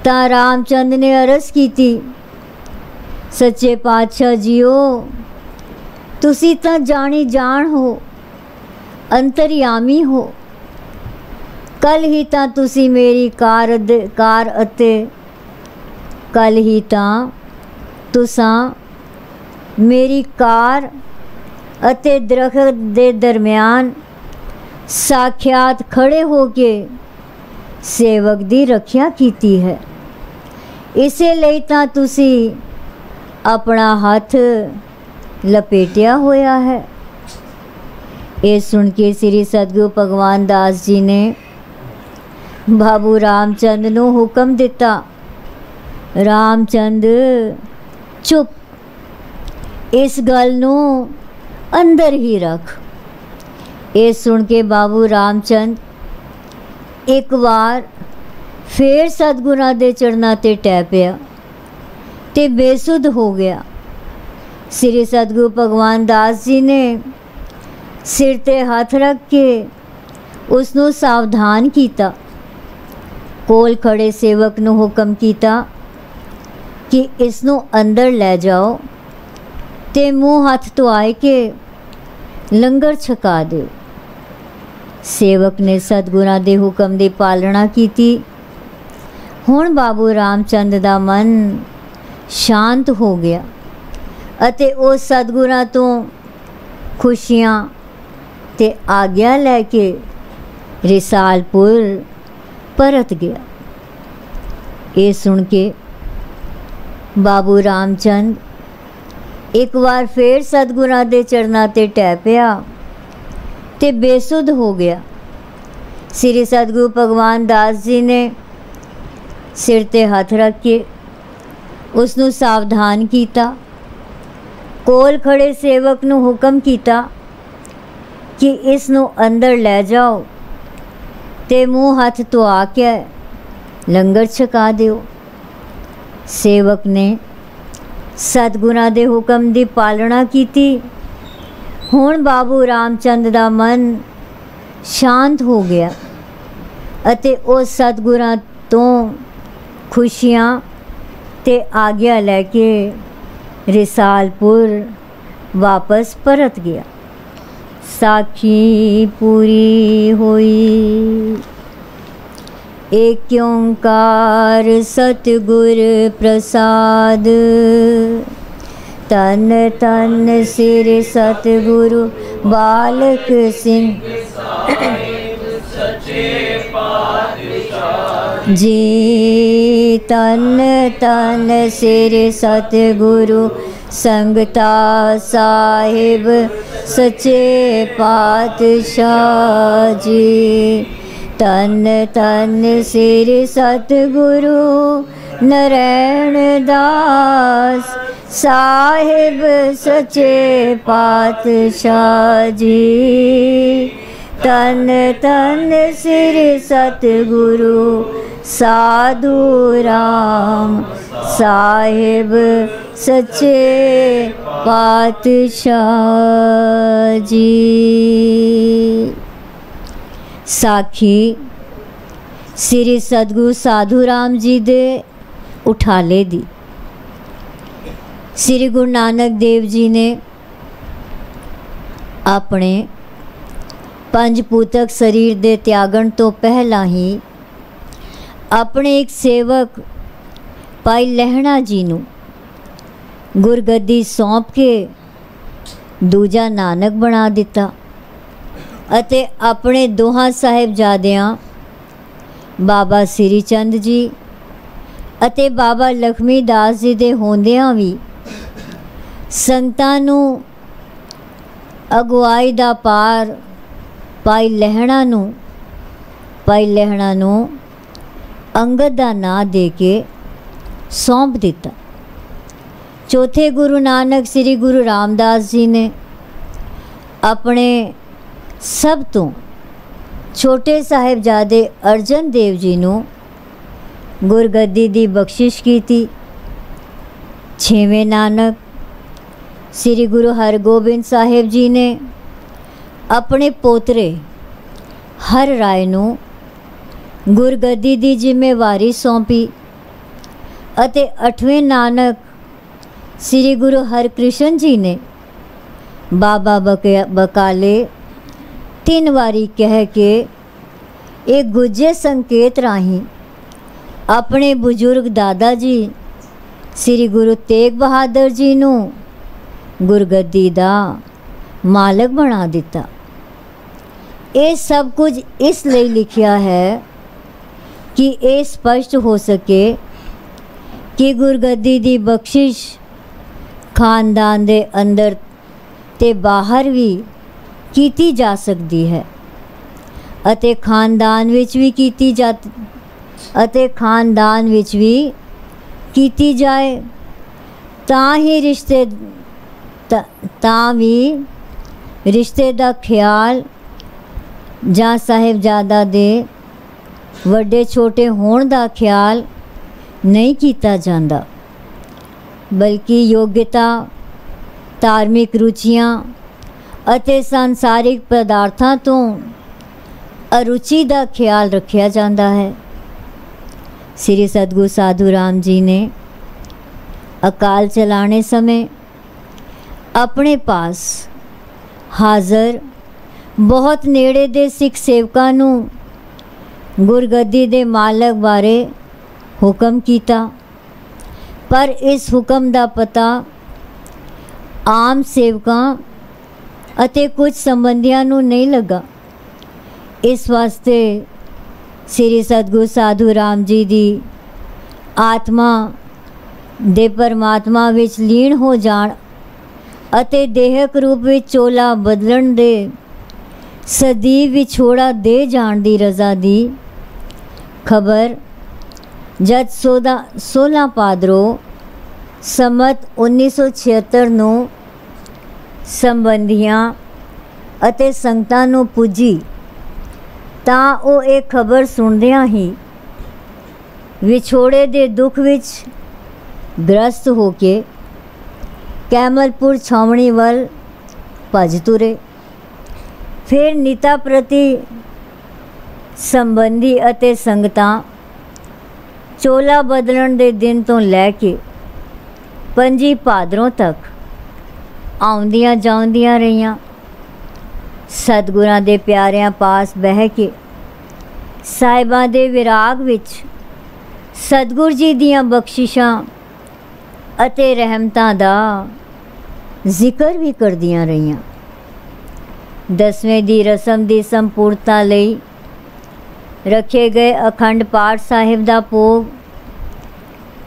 ता रामचंद ने अरज कीती, सच्चे पातशाह जीओ, तुसी तां जानी जान हो, अंतर्यामी हो। कल ही तां तुसी मेरी कार अते कल ही तां तुसां मेरी कार अते दरख्त दे दरम्यान साख्यात खड़े होके सेवक दी रखिया कीती है। इसे लई तां तुसी अपना हाथ लपेटिया होया है। ये सुन के श्री सतगुरु भगवान दास जी ने बाबू रामचंद नू हुक्म दिता, रामचंद चुप, इस गल नू अंदर ही रख। ये सुन के बाबू रामचंद एक बार फिर सतगुरां दे चरना ते टै पिया ते बेसुध हो गया। श्री सतगुरु भगवान दास जी ने सिर ते हथ रख के उसनू सावधान कीता। कोल खड़े सेवक नू हुक्म कीता कि इसनू अंदर ले जाओ ते मुँह हथ धुआए के लंगर छका दो। सेवक ने सतगुरां दे हुक्म दी पालना कीती। हुण बाबू रामचंद दा मन शांत हो गया अते वो सतगुरां तो खुशियाँ ते आग्या लैके रिसालपुर परत गया। ये सुन के बाबू रामचंद एक बार फिर सतगुरां दे चरना ते टै पिया ते बेसुध हो गया। श्री सतगुरु भगवान दास जी ने सिर ते हथ रख के उसनू सावधान कीता। कोल खड़े सेवक नू हुक्म कीता कि इसनू अंदर ले जाओ ते मुँह हथ धुआ के लंगर छका दिओ। सेवक ने सतगुरां दे हुक्म दी पालना कीती। हुण बाबू रामचंद दा मन शांत हो गया अते ओ सतगुरां तो खुशियाँ ते आग्या लैके रिसालपुर वापस परत गया। साखी पूरी हुई। एक ओंकार सतगुर प्रसाद। तन तन सिर सतगुरु बालक सिंह जी। तन तन सिर सतगुरु संगता साहिब सच्चे पातशाह जी। तन तन सिर सतगुरु नारायण दास साहिब सच्चे पातशाह जी। तन तन सिर सतगुरु साधु राम साहिब सच्चे पातशाह जी। साखी ਸ੍ਰੀ ਸਤਿਗੁਰੂ ਸਾਧੂ ਰਾਮ ਜੀ ਦੇ ਉਠਾਲੇ ਦੀ। ਸ੍ਰੀ ਗੁਰੂ ਨਾਨਕ ਦੇਵ ਜੀ ਨੇ ਆਪਣੇ ਪੰਜ ਭੂਤਕ ਸਰੀਰ ਦੇ ਤਿਆਗਣ ਤੋਂ ਪਹਿਲਾਂ ਹੀ ਆਪਣੇ ਇੱਕ ਸੇਵਕ ਭਾਈ ਲਹਿਣਾ ਜੀ ਨੂੰ ਗੁਰਗੱਦੀ ਸੌਂਪ ਕੇ ਦੂਜਾ ਨਾਨਕ ਬਣਾ ਦਿੱਤਾ ਅਤੇ ਆਪਣੇ ਦੋਹਾਂ ਸਾਹਿਬਜ਼ਾਦਿਆਂ ਬਾਬਾ ਸ੍ਰੀ ਚੰਦ ਜੀ ਅਤੇ ਬਾਬਾ ਲਖਮੀ ਦਾਸ ਜੀ ਦੇ ਹੁੰਦਿਆਂ ਵੀ ਸੰਗਤਾਂ ਨੂੰ ਅਗਵਾਈ ਦਾ ਪਾਰ ਭਾਈ ਲਹਿਣਾ ਨੂੰ ਅੰਗਦ ਦਾ ਨਾਂ ਦੇ ਕੇ ਸੌਂਪ ਦਿੱਤਾ। ਚੌਥੇ ਗੁਰੂ ਨਾਨਕ ਸ੍ਰੀ ਗੁਰੂ ਰਾਮਦਾਸ ਜੀ ਨੇ ਆਪਣੇ ਸਭ ਤੋਂ ਛੋਟੇ ਸਾਹਿਬਜ਼ਾਦੇ ਅਰਜਨ ਦੇਵ ਜੀ ਨੂੰ ਗੁਰਗੱਦੀ ਦੀ ਬਖਸ਼ਿਸ਼ ਕੀਤੀ। ਛੇਵੇਂ ਨਾਨਕ ਸ੍ਰੀ ਗੁਰੂ ਹਰਗੋਬਿੰਦ ਸਾਹਿਬ ਜੀ ਨੇ ਆਪਣੇ ਪੋਤਰੇ ਹਰ ਰਾਏ ਨੂੰ ਗੁਰਗੱਦੀ ਦੀ ਜ਼ਿੰਮੇਵਾਰੀ ਸੌਂਪੀ ਅਤੇ 8ਵੇਂ ਨਾਨਕ ਸ੍ਰੀ ਗੁਰੂ ਹਰਕ੍ਰਿਸ਼ਨ ਜੀ ਨੇ ਬਾਬਾ ਬਕਾਲੇ 3 ਵਾਰੀ ਕਹਿ ਕੇ ਇਹ ਗੁੱਜੇ ਸੰਕੇਤ ਰਾਹੀਂ ਆਪਣੇ ਬਜ਼ੁਰਗ ਦਾਦਾ ਜੀ ਸ੍ਰੀ ਗੁਰੂ ਤੇਗ ਬਹਾਦਰ ਜੀ ਨੂੰ ਗੁਰਗੱਦੀ ਦਾ ਮਾਲਕ ਬਣਾ ਦਿੱਤਾ। ਇਹ ਸਭ ਕੁਝ ਇਸ ਲਈ ਲਿਖਿਆ ਹੈ ਕਿ ਇਹ ਸਪਸ਼ਟ ਹੋ ਸਕੇ ਕਿ ਗੁਰਗੱਦੀ ਦੀ ਬਖਸ਼ਿਸ਼ ਖਾਨਦਾਨ ਦੇ ਅੰਦਰ ਤੇ ਬਾਹਰ ਵੀ ਕੀਤੀ ਜਾ ਸਕਦੀ ਹੈ ਅਤੇ ਖਾਨਦਾਨ ਵਿੱਚ ਵੀ ਕੀਤੀ ਜਾਏ ਤਾਂ ਹੀ ਰਿਸ਼ਤੇ ਦਾ ਖਿਆਲ ਜਾਂ ਸਾਹਿਬਜ਼ਾਦਾ ਦੇ ਵੱਡੇ ਛੋਟੇ ਹੋਣ ਦਾ ਖਿਆਲ ਨਹੀਂ ਕੀਤਾ ਜਾਂਦਾ, ਬਲਕਿ ਯੋਗਤਾ, ਧਾਰਮਿਕ ਰੁਚੀਆਂ ਅਤੇ ਸੰਸਾਰਿਕ ਪਦਾਰਥਾਂ ਤੋਂ ਅਰੁਚੀ ਦਾ ਖਿਆਲ ਰੱਖਿਆ ਜਾਂਦਾ ਹੈ। ਸ੍ਰੀ ਸਤਿਗੁਰੂ ਸਾਧੂ ਰਾਮ ਜੀ ਨੇ ਅਕਾਲ ਚਲਾਣੇ ਸਮੇਂ ਆਪਣੇ ਪਾਸ ਹਾਜ਼ਰ ਬਹੁਤ ਨੇੜੇ ਦੇ ਸਿੱਖ ਸੇਵਕਾਂ ਨੂੰ ਗੁਰਗੱਦੀ ਦੇ ਮਾਲਕ ਬਾਰੇ ਹੁਕਮ ਕੀਤਾ, ਪਰ ਇਸ ਹੁਕਮ ਦਾ ਪਤਾ ਆਮ ਸੇਵਕਾਂ ਅਤੇ ਕੁਝ ਸੰਬੰਧੀਆਂ ਨੂੰ ਨਹੀਂ ਲੱਗਾ। ਇਸ ਵਾਸਤੇ ਸ੍ਰੀ ਸਤਿਗੁਰੂ ਸਾਧੂ ਰਾਮ ਜੀ ਦੀ ਆਤਮਾ ਦੇ ਪਰਮਾਤਮਾ ਵਿੱਚ ਲੀਨ ਹੋ ਜਾਣ ਅਤੇ ਦੇਹਕ ਰੂਪ ਵਿੱਚ ਚੋਲਾ ਬਦਲਣ ਦੇ ਸਦੀਵ ਵਿਛੋੜਾ ਦੇ ਜਾਣ ਦੀ ਰਜ਼ਾ ਦੀ ਖਬਰ ਜਦ 16 ਭਾਦਰੋਂ ਸੰਮਤ 1976 ਨੂੰ ਸੰਬੰਧੀਆਂ ਅਤੇ ਸੰਗਤਾਂ ਨੂੰ ਪੁੱਜੀ ਤਾਂ ਉਹ ਇਹ ਖਬਰ ਸੁਣਦਿਆਂ ਹੀ ਵਿਛੋੜੇ ਦੇ ਦੁੱਖ ਵਿੱਚ ਗ੍ਰਸਤ ਹੋ ਕੇ ਕੈਮਲਪੁਰ ਛਾਉਣੀ ਵੱਲ ਭੱਜ ਤੁਰੇ। ਫਿਰ ਨੀਤਾ ਪ੍ਰਤੀ ਸੰਬੰਧੀ ਅਤੇ ਸੰਗਤਾਂ ਚੋਲਾ ਬਦਲਣ ਦੇ ਦਿਨ ਤੋਂ ਲੈ ਕੇ 5 ਭਾਦਰੋਂ ਤੱਕ ਆਉਂਦੀਆਂ ਜਾਂਦੀਆਂ ਰਹੀਆਂ। ਸਤਿਗੁਰਾਂ ਦੇ ਪਿਆਰਿਆਂ ਪਾਸ ਬਹਿ ਕੇ ਸਾਹਿਬਾਂ ਦੇ ਵਿਰਾਗ ਵਿੱਚ ਸਤਿਗੁਰ ਜੀ ਦੀਆਂ ਬਖਸ਼ਿਸ਼ਾਂ ਅਤੇ ਰਹਿਮਤਾਂ ਦਾ ਜ਼ਿਕਰ ਵੀ ਕਰਦੀਆਂ ਰਹੀਆਂ। 10ਵੇਂ ਦੀ ਰਸਮ ਦੀ ਸੰਪੂਰਨਤਾ ਲਈ ਰੱਖੇ ਗਏ ਅਖੰਡ ਪਾਠ ਸਾਹਿਬ ਦਾ ਭੋਗ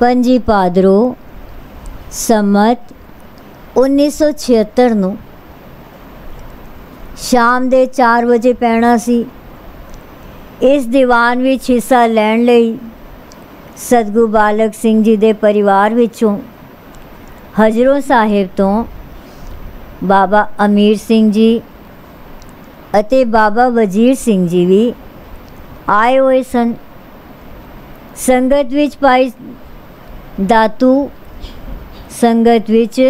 5 ਭਾਦਰੋਂ ਸੰਮਤ 1976 ਨੂੰ ਸ਼ਾਮ ਦੇ 4 ਵਜੇ ਪੈਣਾ ਸੀ। ਇਸ ਦੀਵਾਨ ਵਿੱਚ ਹਿੱਸਾ ਲੈਣ ਲਈ ਸਤਿਗੁਰੂ ਬਾਲਕ ਸਿੰਘ ਜੀ ਦੇ ਪਰਿਵਾਰ ਵਿੱਚੋਂ ਹਜ਼ਰੋਂ ਸਾਹਿਬ ਤੋਂ ਬਾਬਾ ਅਮੀਰ ਸਿੰਘ ਜੀ ਅਤੇ ਬਾਬਾ ਵਜ਼ੀਰ ਸਿੰਘ ਜੀ ਵੀ ਆਏ ਹੋਏ ਸਨ। ਸੰਗਤ ਵਿੱਚ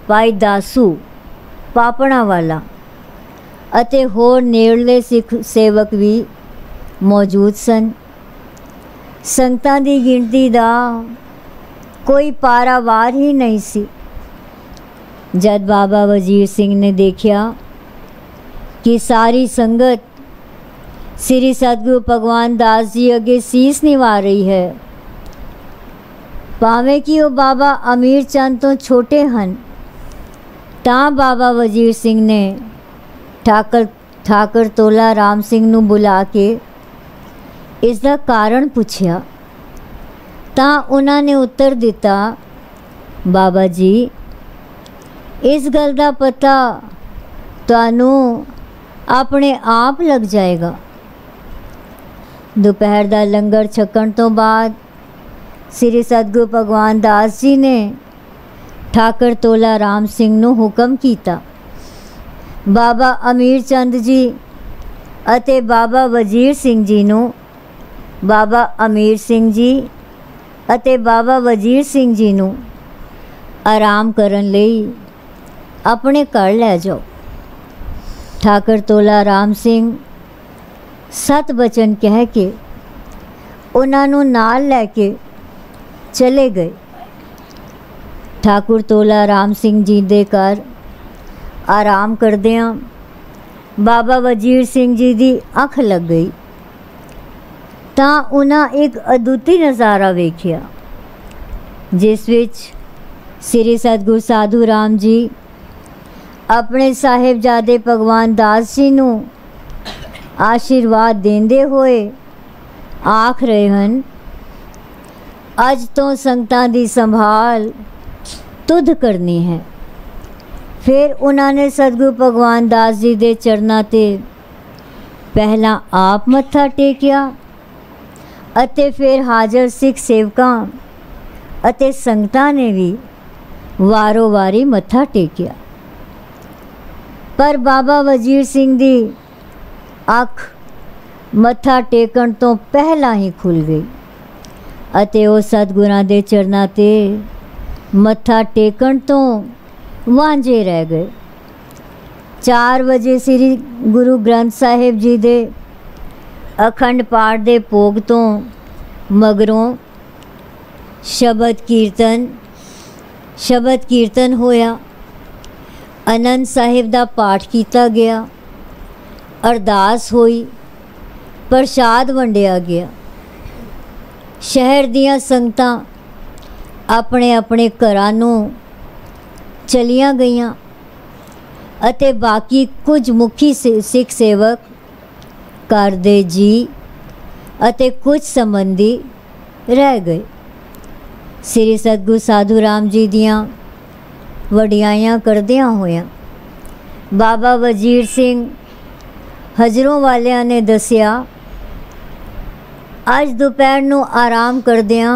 ਭਾਈ ਦਾਸੂ ਪਾਪਣਾ ਵਾਲਾ ਅਤੇ ਹੋਰ ਨੇੜਲੇ ਸਿੱਖ ਸੇਵਕ ਵੀ ਮੌਜੂਦ ਸਨ। ਸੰਗਤਾਂ ਦੀ ਗਿਣਤੀ ਦਾ ਕੋਈ ਪਾਰਾਵਾਰ ਹੀ ਨਹੀਂ ਸੀ। जब बाबा वजीर सिंह ने देखा कि सारी संगत श्री सतगुरु भगवान दास जी अगे सीस निवा रही है, भावें कि वो बाबा अमीर चंद तो छोटे हैं, तां बाबा वजीर सिंह ने ठाकर तोला राम सिंह नूं बुला के इसका कारण पूछया। तां उन्हां ने उत्तर दिता, बाबा जी इस गल का पता तुहानू अपने आप लग जाएगा। दोपहर का लंगर छकण तो बाद श्री सतगुरु भगवान दास जी ने ठाकर तोला राम सिंह नू हुक्म किया, बाबा अमीर चंद जी अते बाबा वजीर सिंह जी नू बाबा अमीर सिंह जी अते बाबा वजीर सिंह जी नू आराम करन लई अपने घर लै जाओ। ठाकर तोला राम सिंह सत बचन कह के उन्होंने नाल लैके चले गए। ठाकुर तोला राम सिंह जी दे घर आराम करदियां बाबा वजीर सिंह जी की अख लग गई, तां उन्हां एक अदुੱਤੀ नज़ारा वेखिया, जिस विच श्री सतगुरु साधु राम जी अपने साहिबजादे भगवान दास जी नू आशीर्वाद देंदे होए आख रहे हैं, अज तो संगतां दी संभाल तुध करनी है। फिर उन्होंने सतगुरु भगवान दास जी दे चरनां ते पहला आप मत्था टेकिया अते फिर हाजर सिख सेवकां अते संगतां ने भी वारो वारी मत्था टेकिया। पर बाबा वजीर सिंह दी अख मत्था टेकण तो पहला ही खुल गई अते वो सतगुरां दे चरनां ते मत्था टेकण तो वांझे रह गए। 4 बजे श्री गुरु ग्रंथ साहिब जी दे अखंड पाठ दे भोग तो मगरों शबद कीर्तन होया, आनंद साहिब दा पाठ किया गया, अरदास हुई, प्रसाद वंडिया गया। शहर दियां संगतां अपने अपने घरां नूं चलियां गईयां अते बाकी कुछ मुखी सिख सेवक घर दे जी अते कुछ संबंधी रह गए। श्री सतगुरु साधु राम जी दियां वडियाइयां करदियां होया बाबा वजीर सिंह हजरों वालियां ने दसिया, अज दोपहर नू आराम करदियां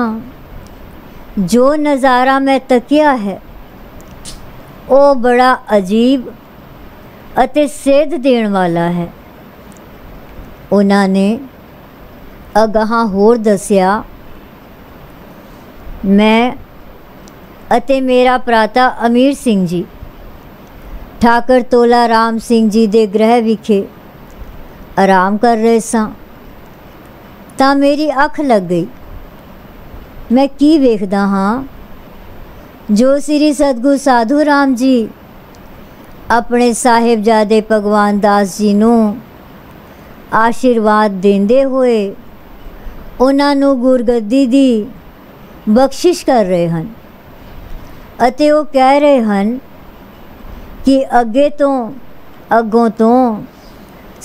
जो नज़ारा मैं तकिया है वो बड़ा अजीब अते सेध देण वाला है। उन्होंने अगाह होर दसिया, मैं अते मेरा भराता अमीर सिंह जी ठाकर तोला राम सिंह जी दे गृह विखे आराम कर रहे सां तां मेरी अख लग गई। मैं की वेखदा हाँ जो श्री सतगुरु साधु राम जी अपने साहिबजादे भगवान दास जी नू आशीर्वाद देंदे होए उन्हां नू गुरगद्दी दी बख्शिश कर रहे हैं अते वो कह रहे हैं कि अगों तो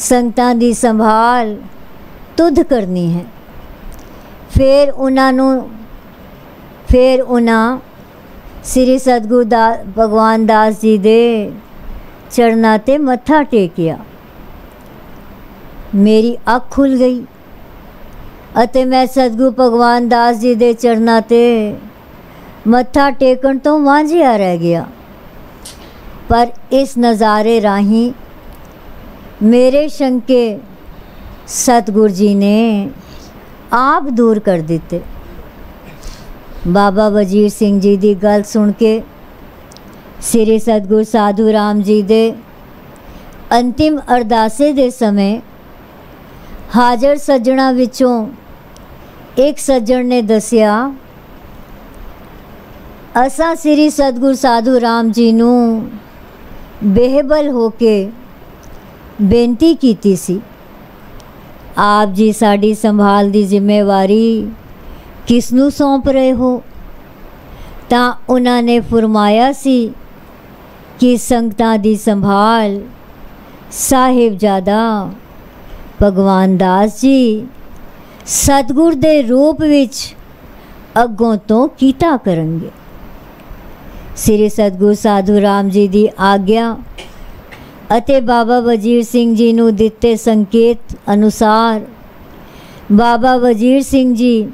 संगतां दी संभाल तुध करनी है। फिर उन्हां श्री सतगुरु भगवान दास जी दे चरनां ते मत्था टेकिया। मेरी अख खुल गई अते मैं सतगुरु भगवान दास जी दे चरनां ते मत्था टेकण तो वांझिया रह गया। पर इस नज़ारे राही मेरे शंके सतगुरु जी ने आप दूर कर दिते। बाबा वजीर सिंह जी की गल सुन के श्री सतगुरु साधु राम जी दे अंतिम अरदासे दे समय हाजर सज्जणा विचों एक सज्जन ने दसिया, असां श्री सतगुरु साधु राम जी नूं बेहबल होके बेनती कीती सी, आप जी साड़ी संभाल दी जिम्मेवारी किसनू सौंप रहे हो? ਤਾਂ ਉਹਨਾਂ ਨੇ ਫਰਮਾਇਆ ਸੀ ਕਿ ਸੰਗਤਾਂ ਦੀ ਸੰਭਾਲ ਸਾਹਿਬਜ਼ਾਦਾ ਭਗਵਾਨ ਦਾਸ ਜੀ ਸਤਿਗੁਰ ਦੇ ਰੂਪ ਵਿੱਚ ਅੱਗੋਂ ਤੋਂ ਕੀਤਾ ਕਰਨਗੇ। ਸ੍ਰੀ ਸਤਿਗੁਰ ਸਾਧੂ ਰਾਮ ਜੀ ਦੀ ਆਗਿਆ ਅਤੇ ਬਾਬਾ ਵਜੀਰ ਸਿੰਘ ਜੀ ਨੂੰ ਦਿੱਤੇ ਸੰਕੇਤ ਅਨੁਸਾਰ ਬਾਬਾ ਵਜੀਰ ਸਿੰਘ ਜੀ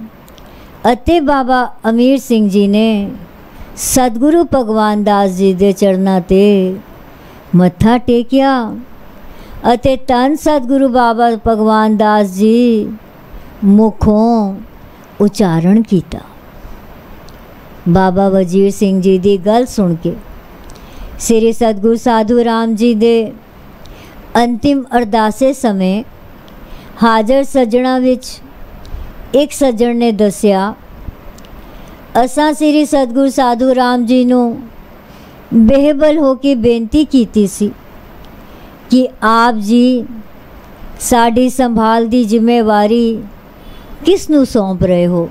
ਅਤੇ ਬਾਬਾ ਅਮੀਰ ਸਿੰਘ ਜੀ ਨੇ ਸਤਿਗੁਰੂ ਭਗਵਾਨ ਦਾਸ ਜੀ ਦੇ ਚਰਨਾਂ 'ਤੇ ਮੱਥਾ ਟੇਕਿਆ ਅਤੇ ਧੰਨ ਸਤਿਗੁਰੂ ਬਾਬਾ ਭਗਵਾਨ ਦਾਸ ਜੀ ਮੁਖੋਂ ਉਚਾਰਨ ਕੀਤਾ। ਬਾਬਾ ਵਜੀਰ ਸਿੰਘ ਜੀ ਦੀ ਗੱਲ ਸੁਣ ਕੇ ਸ੍ਰੀ ਸਤਿਗੁਰੂ ਸਾਧੂ ਰਾਮ ਜੀ ਦੇ ਅੰਤਿਮ ਅਰਦਾਸੇ ਸਮੇਂ ਹਾਜ਼ਰ ਸੱਜਣਾ ਵਿੱਚ ਇੱਕ ਸੱਜਣ ਨੇ ਦੱਸਿਆ, ਅਸਾਂ ਸ੍ਰੀ ਸਤਿਗੁਰੂ ਸਾਧੂ ਰਾਮ ਜੀ ਨੂੰ ਬੇਹਬਲ ਹੋ ਕੇ ਬੇਨਤੀ ਕੀਤੀ ਸੀ ਕਿ ਆਪ ਜੀ ਸਾਡੀ ਸੰਭਾਲ ਦੀ ਜ਼ਿੰਮੇਵਾਰੀ ਕਿਸ ਨੂੰ ਸੌਂਪ ਰਹੇ ਹੋ?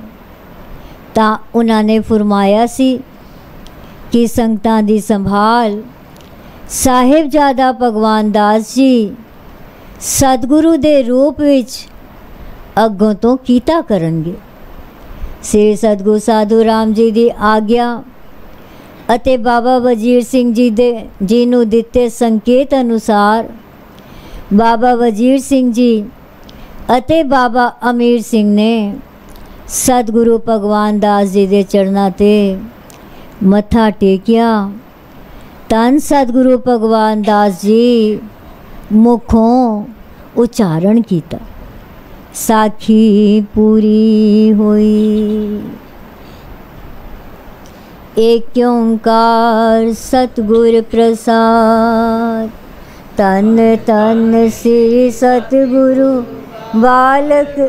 ਤਾਂ ਉਹਨਾਂ ਨੇ ਫਰਮਾਇਆ ਸੀ ਕਿ ਸੰਗਤਾਂ ਦੀ ਸੰਭਾਲ ਸਾਹਿਬਜ਼ਾਦਾ ਭਗਵਾਨ ਦਾਸ ਜੀ ਸਤਿਗੁਰੂ ਦੇ ਰੂਪ ਵਿੱਚ ਅੱਗੋਂ ਤੋਂ ਕੀਤਾ ਕਰਨਗੇ। ਸ੍ਰੀ ਸਤਿਗੁਰੂ ਸਾਧੂ ਰਾਮ ਜੀ ਦੀ ਆਗਿਆ ਅਤੇ ਬਾਬਾ ਵਜੀਰ ਸਿੰਘ ਜੀ ਨੂੰ ਦਿੱਤੇ ਸੰਕੇਤ ਅਨੁਸਾਰ ਬਾਬਾ ਵਜੀਰ ਸਿੰਘ ਜੀ ਅਤੇ ਬਾਬਾ ਅਮੀਰ ਸਿੰਘ ਨੇ ਸਤਿਗੁਰੂ ਭਗਵਾਨ ਦਾਸ ਜੀ ਦੇ ਚਰਨਾਂ 'ਤੇ ਮੱਥਾ ਟੇਕਿਆ। ਧੰਨ ਸਤਿਗੁਰੂ ਭਗਵਾਨ ਦਾਸ ਜੀ ਮੁਖੋਂ ਉਚਾਰਨ ਕੀਤਾ। ਸਾਖੀ ਪੂਰੀ ਹੋਈ। ਏਕ ਓੰਕਾਰ ਸਤਿਗੁਰ ਪ੍ਰਸਾਦ। ਤਨ ਤਨ ਸ੍ਰੀ ਸਤਿਗੁਰੂ ਬਾਲਕ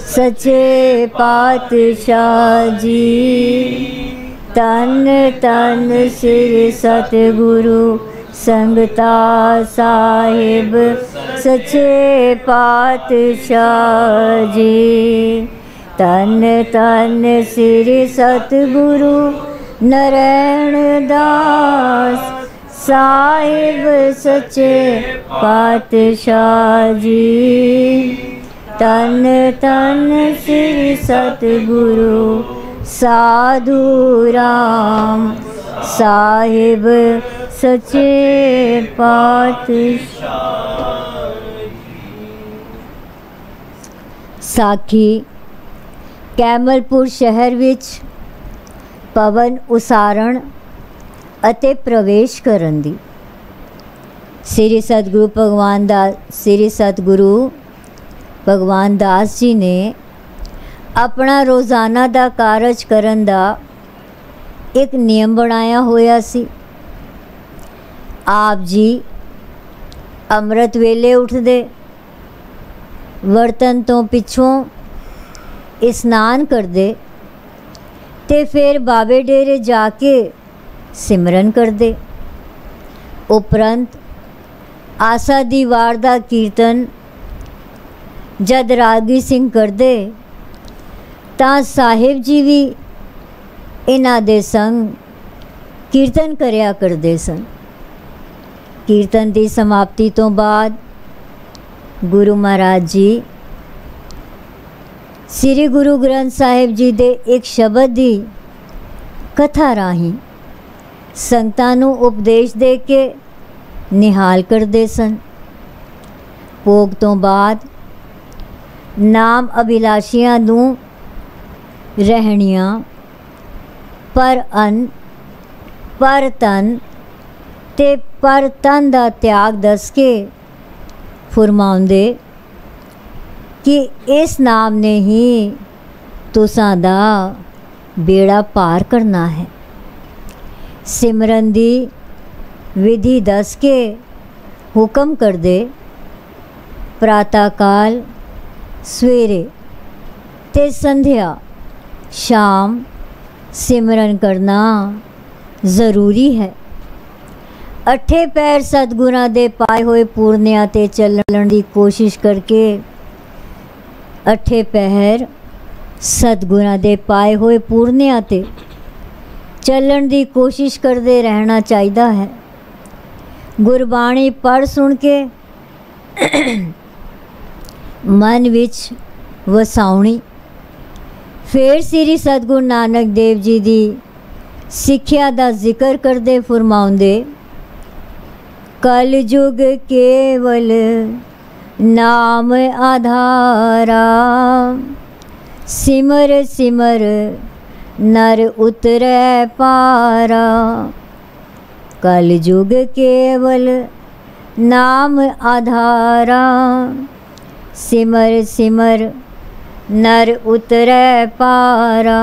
ਸੱਚੇ ਪਾਤਸ਼ਾਹ ਜੀ। ਤਨ ਤਨ ਸ੍ਰੀ ਸਤਿਗੁਰੂ ਸੰਗਤਾ ਸਾਹਿਬ ਸੱਚੇ ਪਾਤਸ਼ਾਹ ਜੀ। ਤਨ ਤਨ ਸ੍ਰੀ ਸਤਿਗੁਰੂ ਨਰੈਣ ਦਾਸ ਸਾਹਿਬ ਸੱਚੇ ਪਾਤਸ਼ਾਹ ਜੀ। ਤਨ ਤਨ ਸ੍ਰੀ ਸਤਿਗੁਰੂ ਸਾਧੂ ਰਾਮ ਸਾਹਿਬ ਸੱਚੇ ਪਾਤਸ਼ਾਹ। ਸਾਖੀ ਕੈਮਲਪੁਰ ਸ਼ਹਿਰ ਵਿੱਚ ਪਵਨ ਉਸਾਰਣ ਅਤੇ ਪ੍ਰਵੇਸ਼ ਕਰਨ ਦੀ। ਸ੍ਰੀ ਸਤਿਗੁਰੂ ਭਗਵਾਨ ਦਾਸ ਜੀ ਨੇ ਆਪਣਾ ਰੋਜ਼ਾਨਾ ਦਾ ਕਾਰਜ ਕਰਨ ਦਾ ਇੱਕ ਨਿਯਮ ਬਣਾਇਆ ਹੋਇਆ ਸੀ। ਆਪ ਜੀ ਅੰਮ੍ਰਿਤ ਵੇਲੇ ਉੱਠਦੇ, ਵਰਤਨ ਤੋਂ ਪਿੱਛੋਂ ਇਸ਼ਨਾਨ ਕਰਦੇ ਤੇ ਫਿਰ ਬਾਬੇ ਡੇਰੇ ਜਾ ਕੇ ਸਿਮਰਨ ਕਰਦੇ। ਉਪਰੰਤ ਆਸਾ ਦੀ ਵਾਰ ਦਾ ਕੀਰਤਨ ਜਦ ਰਾਗੀ ਸਿੰਘ ਕਰਦੇ ਤਾਂ ਸਾਹਿਬ ਜੀ ਵੀ ਇਹਨਾਂ ਦੇ ਸੰਗ ਕੀਰਤਨ ਕਰਿਆ ਕਰਦੇ ਸਨ। ਕੀਰਤਨ ਦੀ ਸਮਾਪਤੀ ਤੋਂ ਬਾਅਦ ਗੁਰੂ ਮਹਾਰਾਜ ਜੀ ਸ੍ਰੀ ਗੁਰੂ ਗ੍ਰੰਥ ਸਾਹਿਬ ਜੀ ਦੇ ਇੱਕ ਸ਼ਬਦ ਦੀ ਕਥਾ ਰਾਹੀਂ ਸੰਗਤਾਂ ਨੂੰ ਉਪਦੇਸ਼ ਦੇ ਕੇ ਨਿਹਾਲ ਕਰਦੇ ਸਨ। ਭੋਗ ਤੋਂ ਬਾਅਦ ਨਾਮ ਅਭਿਲਾਸ਼ੀਆਂ ਨੂੰ ਰਹਿਣੀਆਂ ਪਰ ਅੰਨ ਪਰ ਤਨ ਤੇ ਪਰ ਤਨ ਦਾ ਤਿਆਗ ਦੱਸ ਕੇ ਫਰਮਾਉਂਦੇ ਕਿ ਇਸ ਨਾਮ ਨੇ ਹੀ ਤੁਸਾਂ ਦਾ ਬੇੜਾ ਪਾਰ ਕਰਨਾ ਹੈ। ਸਿਮਰਨ ਦੀ ਵਿਧੀ ਦੱਸ ਕੇ ਹੁਕਮ ਕਰਦੇ ਪ੍ਰਾਤः ਕਾਲ सवेरे ते संध्या शाम सिमरन करना ज़रूरी है। अठे पैर सतगुरां दे पाए होए पूर्णिया ते चलण दी कोशिश करके, अठे पैर सतगुरां दे पाए होए पूर्णिया ते चलण दी कोशिश करते रहना चाहिदा है। गुरबाणी पढ़ सुन के मन विच वसाउणी। फिर श्री सतगुरु नानक देव जी दी सिक्ख्या दा जिक्र करदे फरमाउंदे, कल युग केवल नाम आधारा, सिमर सिमर नर उतरै पारा। कल युग केवल नाम आधारा, सिमर सिमर नर उतरै पारा।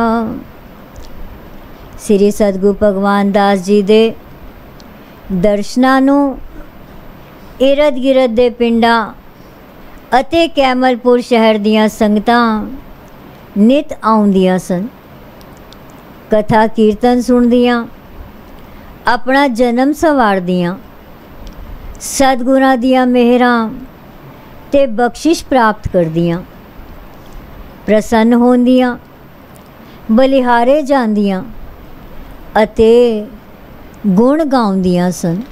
श्री सतगुरु भगवान दास जी दे दर्शनां नूं इरद गिरद दे पिंडां अते कैमलपुर शहर दीयां संगतां नित आउंदियां सन। कथा कीर्तन सुनदियां, अपना जन्म संवारदियां, सतगुरां दियां मेहरां ते बख्शिश प्राप्त करदियां, प्रसन्न होंदियां, बलिहारे जांदियां अते गुण गाउंदियां सन।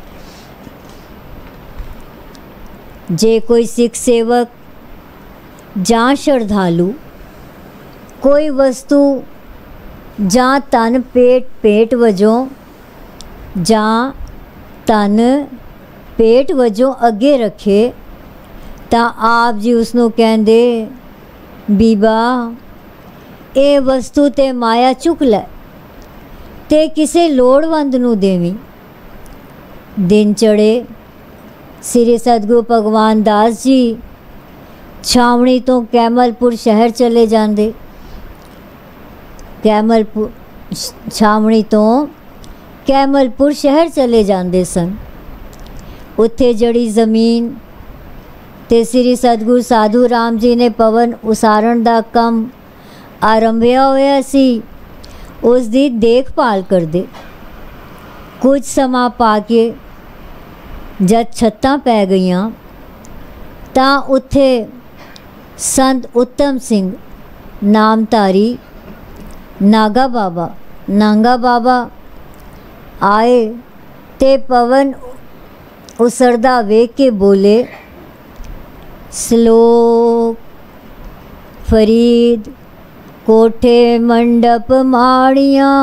जे कोई सिख सेवक जां श्रद्धालु कोई वस्तु जां तन पेट वजों जां तन पेट वजों अगे रखे तां आप जी उसनूं कहंदे, बीबा ये वस्तु ते माया चुक लै ते किसे लोड़वंद नूं देवीं। दिन चढ़े श्री सतगुरु भगवान दास जी छावनी तो कैमलपुर शहर चले जाते। कैमलपुर छावनी तो कैमलपुर शहर चले जाते सन। उत्थे जड़ी ज़मीन ते श्री सतगुरु साधु राम जी ने पवन उसारण दा कम आरंभिया होया सी, उस दी देखभाल करदे। कुछ समा पा के जद छत्तां पै गईयां तां उत्थे संत उत्तम सिंह नामधारी नागा बाबा आए ते पवन उसरदा वेख के बोले, श्लोक फरीद कोठे मंडप माड़ियाँ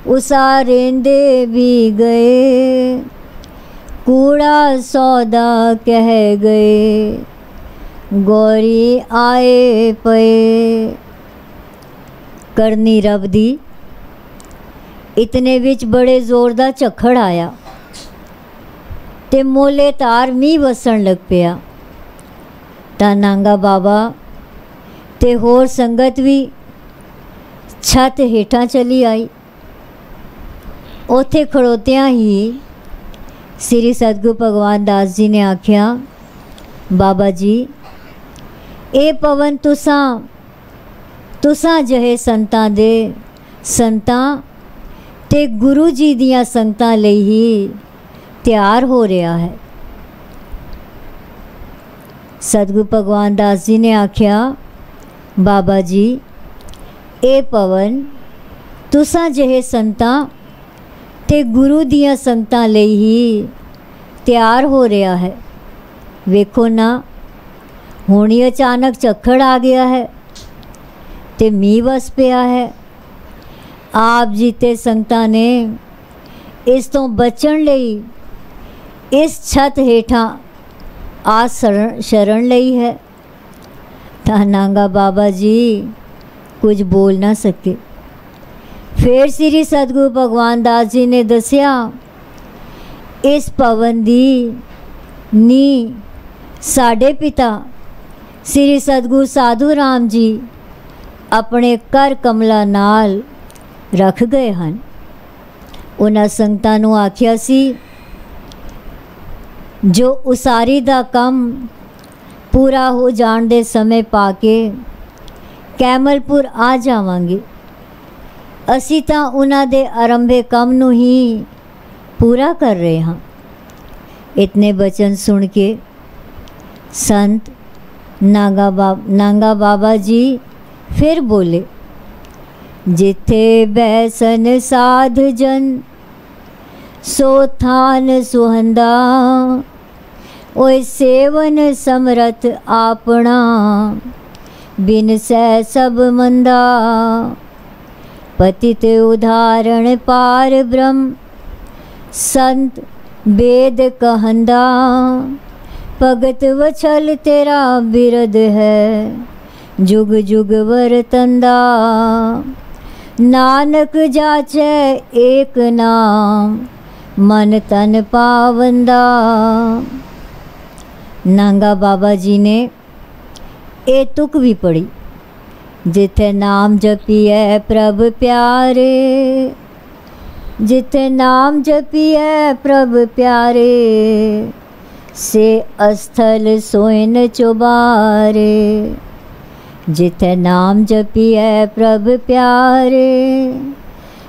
उसारेंदे भी गए, कूड़ा सौदा कह गए, गौरी आए पे। करनी रब दी इतने विच बड़े जोर दा झक्खड़ आया ते मोले तार मींह वसन लग पिया। तां नांगा बाबा ते होर संगत भी छत हेठां चली आई। उत्थे खड़ोतियां ही श्री सतगुरु भगवान दास जी ने आख्या, बाबा जी ये पवन तुसां जहे संतां दे संतां ते गुरु जी दियां संगतां लई ही तैयार हो रहा है। सतगुरु भगवान दास जी ने आख्या, बाबा जी ये पवन तुसां जहे संतां ते गुरु दियां संगतां लई ही तैयार हो रहा है। वेखो ना हुण ही अचानक झक्खड़ आ गया है ते मींह वस पिया है। आप जी ते संगतां ने इस तो बचण लई इस छत हेठां आ शरण लई है। तां नांगा बाबा जी कुछ बोल ना सके। फिर श्री सतगुरु भगवान दास जी ने दसिया, इस पवन दी नी साडे पिता श्री सतगुरु साधु राम जी अपने कर कमला नाल रख गए हैं। उन्हां संगतां नूं आख्या सी, जो उसारी दा कम पूरा हो जाण दे समय पा के ਕੈਮਲਪੁਰ ਆ ਜਾਵਾਂਗੇ। ਅਸੀਂ ਤਾਂ ਉਹਨਾਂ ਦੇ ਆਰੰਭੇ ਕੰਮ ਨੂੰ ਹੀ ਪੂਰਾ ਕਰ ਰਹੇ ਹਾਂ। ਇਤਨੇ ਬਚਨ ਸੁਣ ਕੇ ਸੰਤ ਨਾਗਾ ਬਾਬਾ ਜੀ ਫਿਰ ਬੋਲੇ, ਜਿੱਥੇ ਬੈਸਨ ਸਾਧ ਜਨ ਸੋ ਥਾਨ ਸੁਹੰਦਾ, ਓਏ ਸੇਵਨ ਸਮਰਥ ਆਪਣਾ बिन सह सब मंदा। पतित उदाहरण पार ब्रह्म संत वेद कहंदा, भगत वछल तेरा बिरद है जुग जुग वरतंदा। नानक जाचे एक नाम मन तन पावंदा। नांगा बाबा जी ने ਇਹ ਤੁਕ ਵੀ ਪੜੀ, ਜਿੱਥੇ ਨਾਮ ਜਪੀਐ ਪ੍ਰਭ ਪਿਆਰੇ, ਜਿੱਥੇ ਨਾਮ ਜਪੀਐ ਪ੍ਰਭ ਪਿਆਰੇ, ਸੇ ਅਸਥਲ ਸੋਇਨ ਚੁਬਾਰੇ। ਜਿੱਥੇ ਨਾਮ ਜਪੀਐ ਪ੍ਰਭ ਪਿਆਰੇ,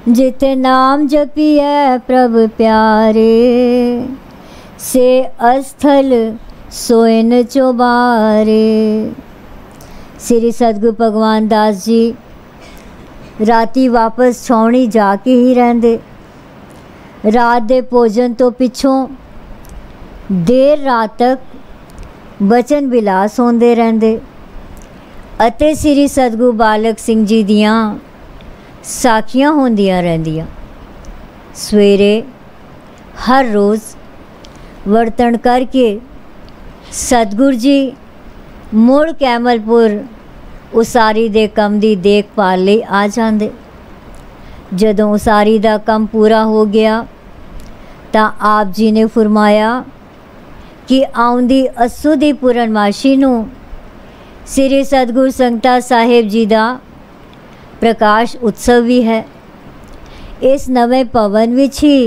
ਜਿੱਥੇ ਨਾਮ ਜਪੀਐ ਪ੍ਰਭ ਪਿਆਰੇ, ਸੇ ਅਸਥਲ ਸੋਇਨ ਚੁਬਾਰੇ। श्री सतगुरु भगवान दास जी राती वापस छावनी जाके ही रहंदे। रात दे भोजन तो पिछों देर रात तक बचन विलास होंदे रहंदे अते श्री सतगुरु बालक सिंह जी दियां साखियां होंदियां रहंदियां। सवेरे हर रोज़ वर्तन करके सतगुरु जी मुड़ कैमलपुर उसारी दे कम दी देखभाल लई आ जांदे। जदों उसारी दा कम पूरा हो गया तां आप जी ने फरमाया कि आउंदी अस्सू दी पूर्णमाशी नूं श्री सतगुरु संगता साहिब जी दा प्रकाश उत्सव भी है। इस नवे भवन विच ही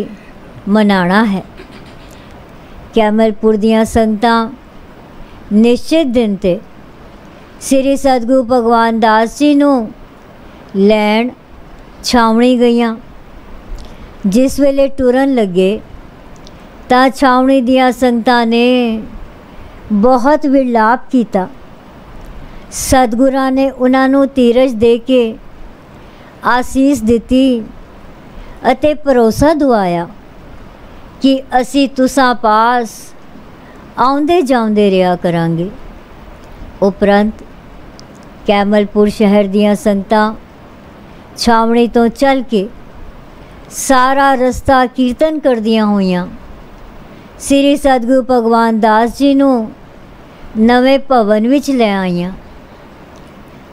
मनाना है। कैमलपुर दियां संगतां निश्चित दिन ते श्री सतगुरु भगवान दास जी नूं लैण छावनी गईयां। जिस वेले टुरन लगे तां छावनी दियां संगतां ने बहुत विलाप कीता। सतगुरां ने उन्हां नूं धीरज दे के आसीस दिती अते भरोसा दुआया कि असी तुसां पास आउंदे जाउंदे रहा करांगे। उपरंत कैमलपुर शहर दियां संगतां छावनी तो चल के सारा रस्ता कीर्तन करदियां होइयां श्री सतगुरु भगवान दास जी नूं नवे भवन विच ले आईयां।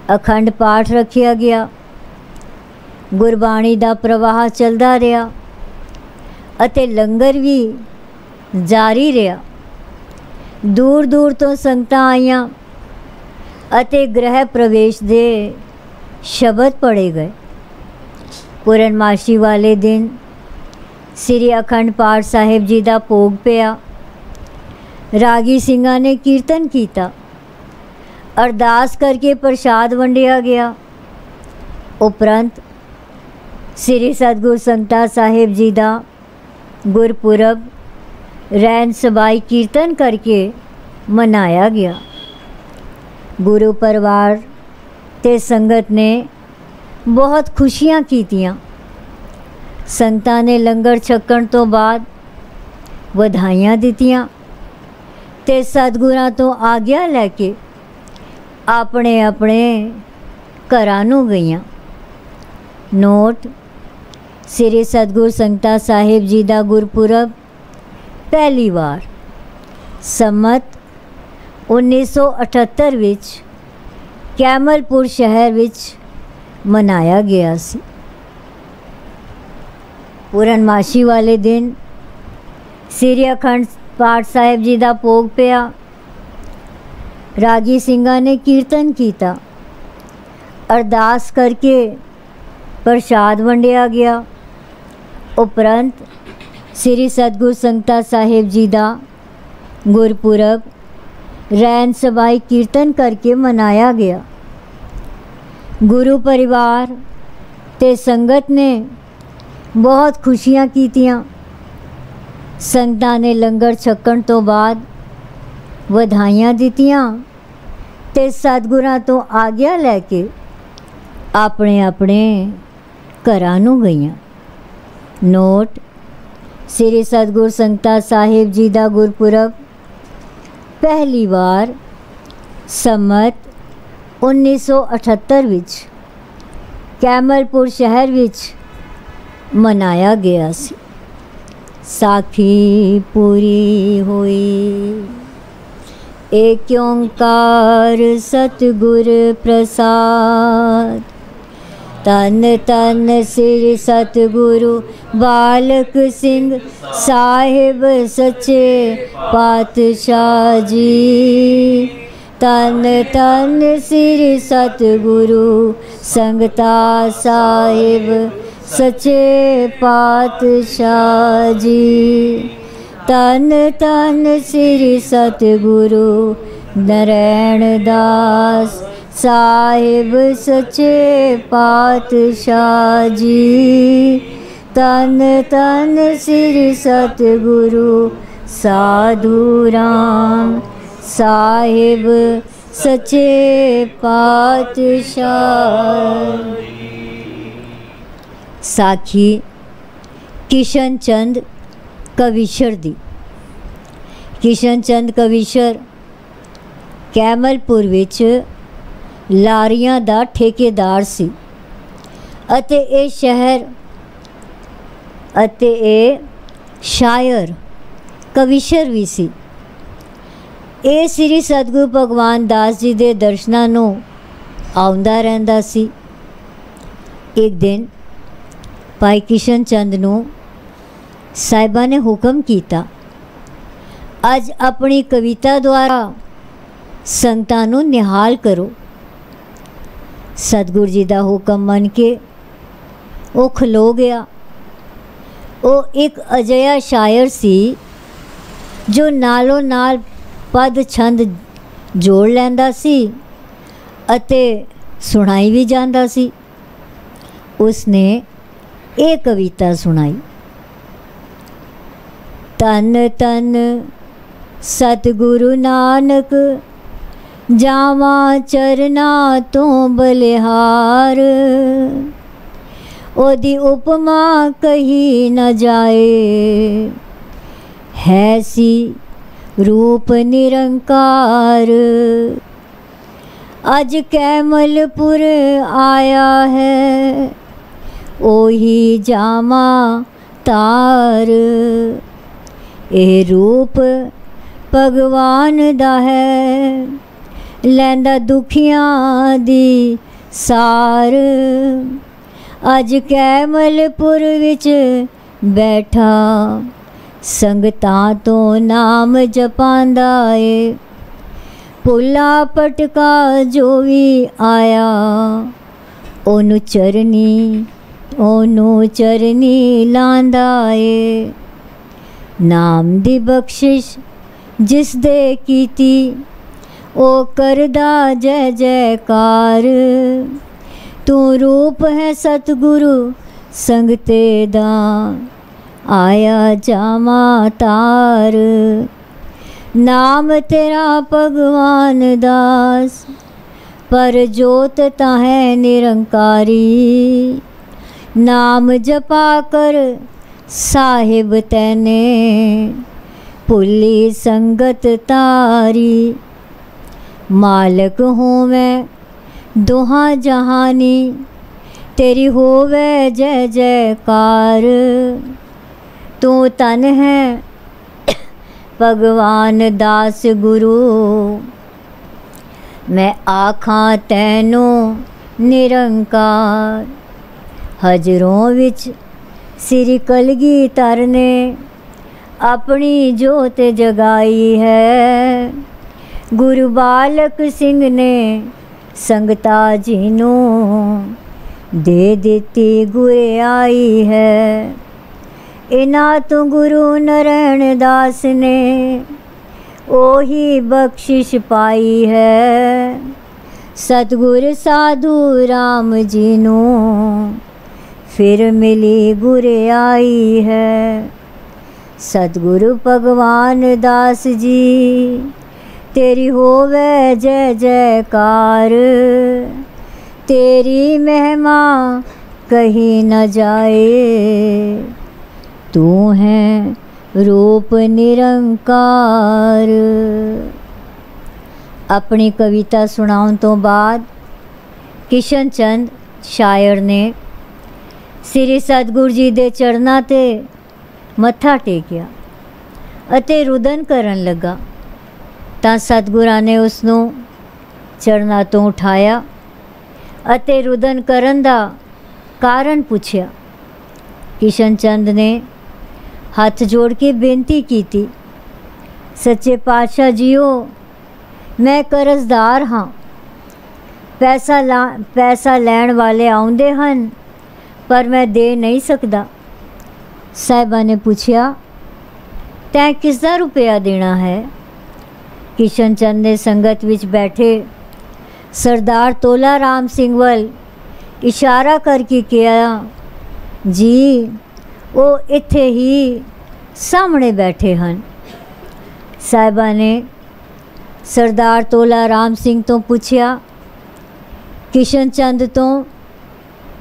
अखंड पाठ रखिया गया, गुरबाणी दा प्रवाह चलदा रहा अते लंगर भी जारी रहा। दूर दूर तो संगतां आईयां अते गृह प्रवेश दे शब्द पढ़े गए। पूर्णमाशी वाले दिन श्री अखंड पाठ साहिब जी दा भोग पिया। रागी सिंघां ने कीर्तन किया, अरदास करके प्रसाद वंडिया गया। उपरंत श्री सतगुरु संगता साहिब जी दा गुरपुरब रैन सबाई कीर्तन करके मनाया गया। गुरु परिवार ते संगत ने बहुत खुशियां कीतियां। संगतां ने लंगर छकण तो बाद वधाइयां दित्तियां ते सतगुरां तो आग्या लैके अपने अपने घरां नूं गईयां। नोट, श्री सतगुरु संगता साहिब जी दा गुरपुरब पहली बार सम्मत 1978 विच कैमलपुर शहर विच मनाया गया सी। पूर्णमाशी वाले दिन श्री अखंड पाठ साहिब जी दा भोग पिया। रागी सिंघां ने कीर्तन किया, अरदास करके प्रसाद वंडिया गया। उपरंत श्री सतगुरु संगता साहिब जी दा गुरपुरब रैन सबाई कीर्तन करके मनाया गया। गुरु परिवार ते संगत ने बहुत खुशियां कीतियां। संगतां ने लंगर छकण तो बाद ਵਧਾਈਆਂ ਦਿੱਤੀਆਂ ਤੇ ਸਤਿਗੁਰਾਂ ਤੋਂ ਆਗਿਆ ਲੈ ਕੇ ਆਪਣੇ ਆਪਣੇ ਘਰਾਂ ਨੂੰ ਗਈਆਂ। ਨੋਟ: ਸ੍ਰੀ ਸਤਿਗੁਰ ਸੰਗਤਾ ਸਾਹਿਬ ਜੀ ਦਾ ਗੁਰਪੁਰਬ ਪਹਿਲੀ ਵਾਰ ਸੰਮਤ 1978 ਵਿੱਚ ਕੈਮਲਪੁਰ ਸ਼ਹਿਰ ਵਿੱਚ ਮਨਾਇਆ ਗਿਆ ਸੀ। ਸਾਖੀ ਪੂਰੀ ਹੋਈ। एक ओंकार सतगुर प्रसाद। तन तन श्री सतगुरु बालक सिंह साहिब सच्चे पातशाह जी। तन तन श्री सतगुरु संगता साहिब सच्चे पातशाह जी। तन तन श्री सतगुरु नारायण दास साहिब सच्चे पातशाह जी। तन तन श्री सतगुरु साधु राम साहिब सच्चे पातशाह। साखी किशन चंद कविशर दी। किशन चंद कविशर कैमलपुर विच लारियां दा ठेकेदार सी अते ए शहर अते ए शायर कविशर भी सी। ए श्री सतगुरु भगवान दास जी दे दर्शनां नूं आउंदा रहिंदा सी। एक दिन भाई किशन चंद नूं साहिबा ने हुक्म किया, अज अपनी कविता द्वारा संगतां नूं निहाल करो। सतगुरु जी का हुक्म मन के वो खलो गया। वो एक अजिहा शायर सी जो नालों नाल पद छंद जोड़ लैंदा सी अते सुनाई भी जांदा सी। उसने ये कविता सुनाई। तन तन सतगुरु नानक जावा चरना तो बलिहार। ओदी उपमा कही न जाए, है सी रूप निरंकार। अज कैमलपुर आया है ओही जामा तार। ਇਹ रूप भगवान दा है लैंदा दुखियां दी सार। अज कैमलपुर विच बैठा संगतां तो नाम जपांदा ए। भुला पटका जो भी आया ओनू चरनी लांदा ए। नाम दी बख्शिश जिस दे कीती ओ करदा जय जयकार। तू रूप है सतगुरु संगते दा आया जामा तार। नाम तेरा भगवान दास पर जोत ताहे निरंकारी। नाम जपा कर साहिब तैने भुली संगत तारी। मालक हूँ मैं दोहा जहानी तेरी होवे जय जयकार। तू तन है भगवान दास गुरु मैं आखां तैनू निरंकार। हजरों विच श्री कलगीधर ने अपनी जोत जगाई है। गुरु बालक सिंह ने संगता जी नू दे दिती गुरियाई है। इना तो गुरु नारायण दास ने ओही बख्शिश पाई है। सतगुर साधु राम जी नू फिर मिली गुरियाई है। सतगुरु भगवान दास जी तेरी होवे जय जयकार। तेरी महिमा कहीं न जाए, तू है रूप निरंकार। अपनी कविता सुनाउण तो बाद किशन चंद शायर ने श्री सतगुरु जी दे चरनां ते मत्था टेकिया अते रुदन करन लगा ਤਾਂ ਸਤਿਗੁਰਾਂ ਨੇ ਉਸ ਨੂੰ ਚਰਨਾਂ ਤੋਂ ਉਠਾਇਆ ਅਤੇ ਰੁਦਨ ਕਰਨ ਦਾ ਕਾਰਨ ਪੁੱਛਿਆ। ਕਿਸ਼ਨ ਚੰਦ ਨੇ ਹੱਥ ਜੋੜ ਕੇ ਬੇਨਤੀ ਕੀਤੀ, ਸੱਚੇ ਪਾਤਸ਼ਾਹ ਜੀਓ, ਮੈਂ ਕਰਜ਼ਦਾਰ ਹਾਂ। ਪੈਸਾ ਲੈਣ ਵਾਲੇ ਆਉਂਦੇ ਹਨ ਪਰ ਮੈਂ ਦੇ ਨਹੀਂ ਸਕਦਾ। ਸਾਹਿਬਾਂ ਨੇ ਪੁੱਛਿਆ, ਤੈਂ ਕਿਸ ਦਾ ਰੁਪਇਆ ਦੇਣਾ ਹੈ? किशन चंद ने संगत विच बैठे सरदार तोला राम सिंह वल इशारा करके कहा, जी वो इत्थे ही सामने बैठे हैं। साहिबा ने सरदार तोला राम सिंह तो पूछया, किशन चंद तो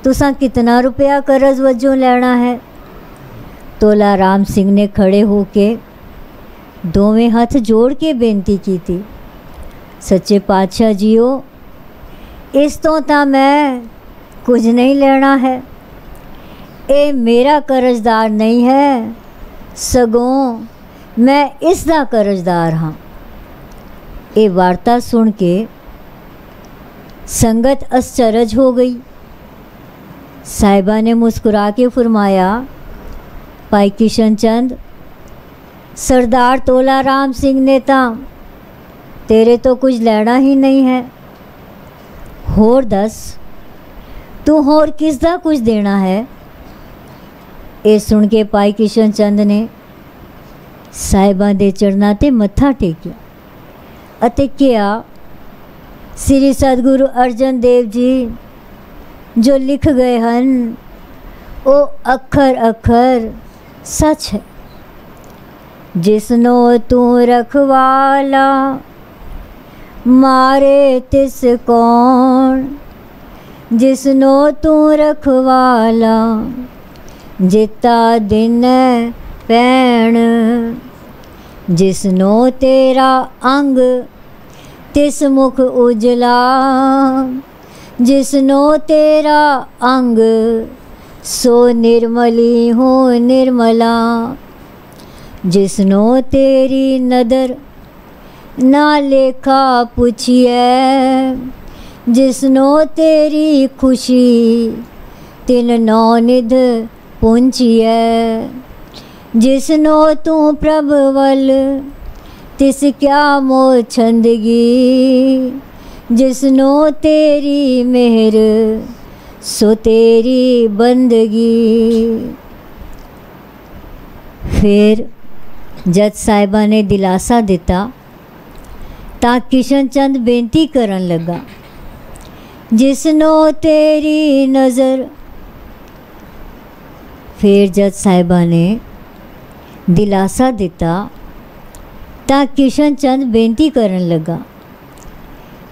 तुसां कितना रुपया कर्ज वजों लेना है? तोला राम सिंह ने खड़े होके दोवें हथ जोड़ के बेनती की थी, सच्चे पातशाह जीओ, इस तो तां मैं कुछ नहीं लेना है। ये मेरा कर्जदार नहीं है, सगों मैं इसदा कर्जदार हाँ। ये वार्ता सुन के संगत आश्चर्य हो गई। साहिबा ने मुस्कुरा के फरमाया, भाई किशन चंद, सरदार तोला राम सिंह ने तां तेरे तो कुछ लेना ही नहीं है, होर दस तू होर किस दा कुछ देना है? ये सुन के भाई किशन चंद ने साहिबां दे चरनां ते मत्था टेकिया अते कहा, श्री सतगुरु अर्जन देव जी जो लिख गए हन वो अखर अखर सच है। जिसनो तू रखवाला मारे तिस कौन, जिसनो तू रखवाला जिता दिन पैण। जिसनो तेरा अंग तिस मुख उजला, जिसनो तेरा अंग सो निर्मली हो निर्मला। जिसनो तेरी नदर ना लेखा पूछिए, जिसनो तेरी खुशी तिन नौ निध पूंछिए। जिसनो तू प्रभ वल तिस क्या मोह छंदगी, जिसनो तेरी मेहर सो तेरी बंदगी। फिर जज साहिबा ने दिलासा दिता तां किशन चंद बेनती करन लगा, जिसनो तेरी नज़र। फिर जज साहिबा ने दिलासा दिता तां किशन चंद बेनती करन लगा,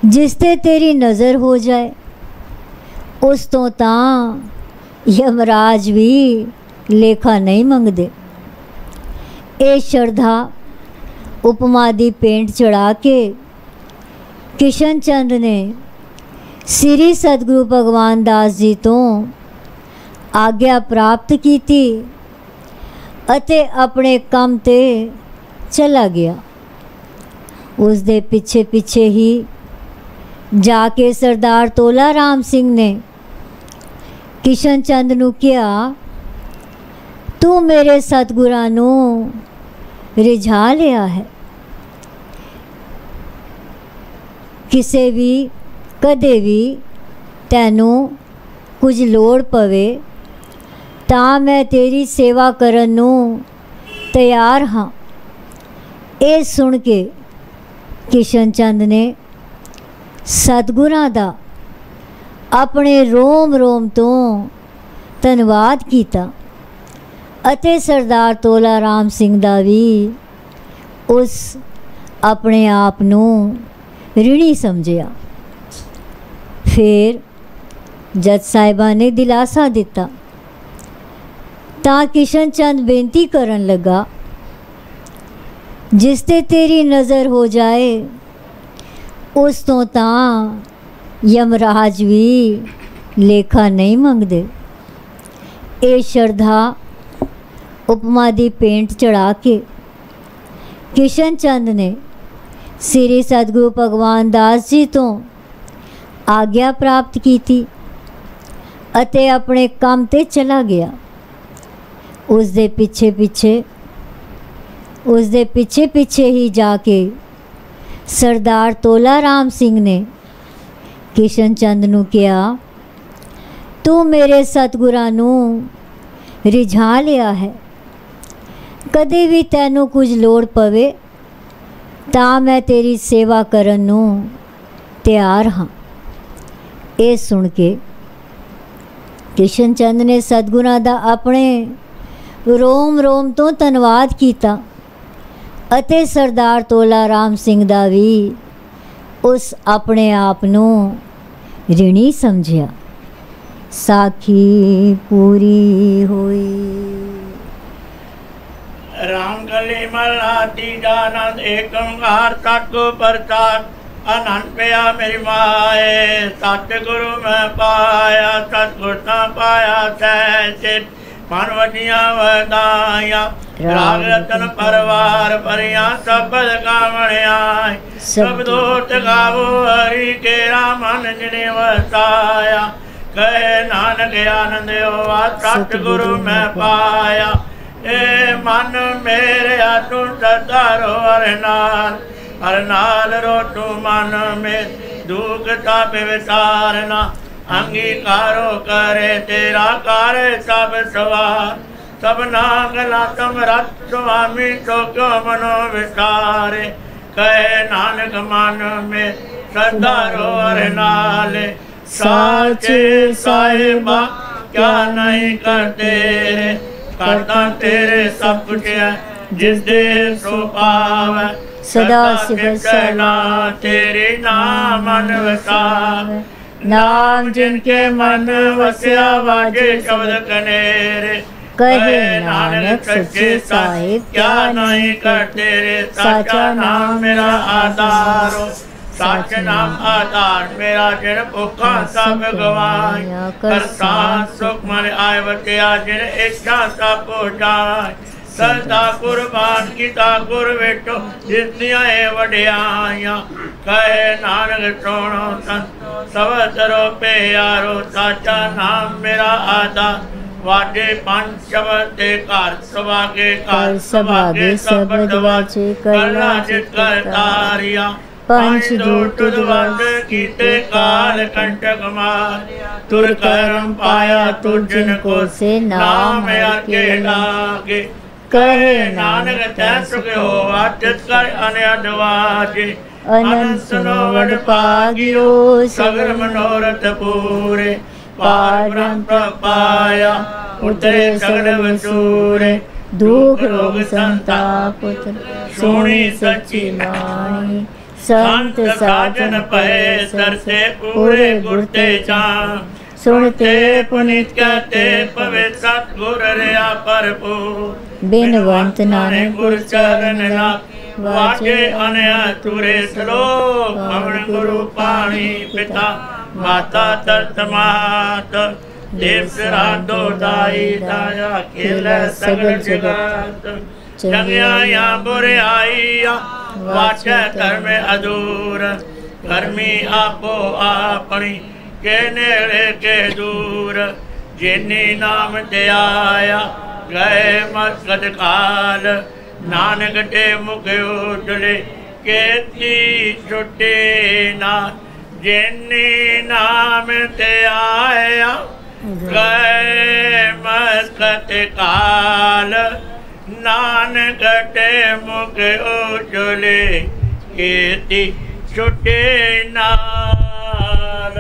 जिस ते तेरी नज़र हो जाए उस तो तां यमराज भी लेखा नहीं मंगदे। ए श्रद्धा उपमा दी पेंट चढ़ा के किशन चंद ने श्री सतगुरु भगवान दास जी तो आज्ञा प्राप्त की थी अते अपने काम ते चला गया। उस दे पिछे पिछे ही जाके सरदार तोला राम सिंह ने किशन चंद नू कहा, तू मेरे सतगुरां नू रिझा लिया है। किसे भी कदे भी तैनू कुछ लोड़ पवे तां मैं तेरी सेवा करन नू तैयार हाँ। ये सुन के किशन चंद ने सतगुरां दा अपने रोम रोम तो धन्नवाद कीता अते सरदार तोला राम सिंह दा भी उस अपने आप नूं ऋणी समझिया। फिर जज साहिबा ने दिलासा दिता तां किशन चंद बेनती करन लगा, जिस ते तेरी नज़र हो जाए उस तो तां यमराज भी लेखा नहीं मंगदे। ए श्रद्धा उपमा दी पेंट चढ़ा के किशन चंद ने श्री सतगुरु भगवान दास जी तो आग्या प्राप्त की थी अते अपने काम ते चला गया। उस दे पिछे पिछे ही जाके सरदार तोला राम सिंह ने किशन चंद नूं कहा, तू मेरे सतगुरां नूं रिझा लिया है, कदे भी तैनूं कुछ लोड़ पवे तां मैं तेरी सेवा करन नूं तैयार हाँ। ये सुन के किशन चंद ने सतगुरां दा अपने रोम रोम तो धन्नवाद कीता अते सरदार तोला राम सिंह दा भी उस अपने आप नूं ऋणी समझिया। साखी पूरी हुई। राम गली मल्लाती जानंद एकंकार तत्व प्रताप अनंत पिया मेरी माए सतगुरु मैं पाया सतगुर पाया सैसे मन वजिया वदाया राग रतन परवार परिया सबद कामणिया सब दोत गावो हरि केरा मन जिने वसाया कहे नानक आनंद होवा सतगुरु मैं पाया। ए मन मेरे तू सदा रो हर नाल रो तू मन में दुख ताप विसारना अंगीकारो करे तेरा कार्य सब सवार सब नागला तुम रत स्वामी तो क्यों मनो विसारे कहे नानक मन में सदा रो हर नाल साचे साहिबा क्या नहीं करते रे करता तेरे सब कुछ है जिस दे सो पावे सदा सिवसना तेरे नाम मन वसावे नाम जिनके मन वस्या वाजे शब्द कनेरे कहे नानक सच्चे साहिब क्या नहीं करते रे साचा नाम मेरा आधारो साच नाम आधार मेरा जिन भुखा सब गवाया कर सांस सुख मन आय बतिया जिन इच्छा सब जाए सदा कुर्बान कीता गुर बेटो जितनिया वड्याइया कहे नानक सोनो संत सवतरो प्यारो साचा नाम मेरा आधा वाजे पंच शब्द कार सभागे शब्द वाचे करला जित करतारिया पंच दूत वंद कीते काल कंटक मार तुर करम पाया तुझन को से नाम के लागे कहे नानक तै सुख होवा चित कर अनअदवाजे अनंत सुनो वड पागियो सगर मनोरथ पूरे पार ब्रह्म पाया उतरे सगल वसूरे दुख रोग संताप सोनी सच्ची मानी संत साजन पहे सरसे पूरे गुरते चां सुनते पुनित कहते पवित्र सतगुर रया परपूर बिनवंत नानक गुर चरण लाग वाजे अनअतुरे श्लोक पवन गुरु पाणी पिता माता तत् मात देव श्राद्धो दाई दाया खेल सगल जगत चंगिया बुरे आईया वाचा धर्म अधूर कर्मी आपो आपनी के नेड़े के दूर जिन्नी नाम ते आया गए मस्कत काल नानक ते मुख उजले केती छुटे ना जिन्नी नाम ते आया गए मस्कत काल नानक ते मुख उजले कीर्ति छुटे नाल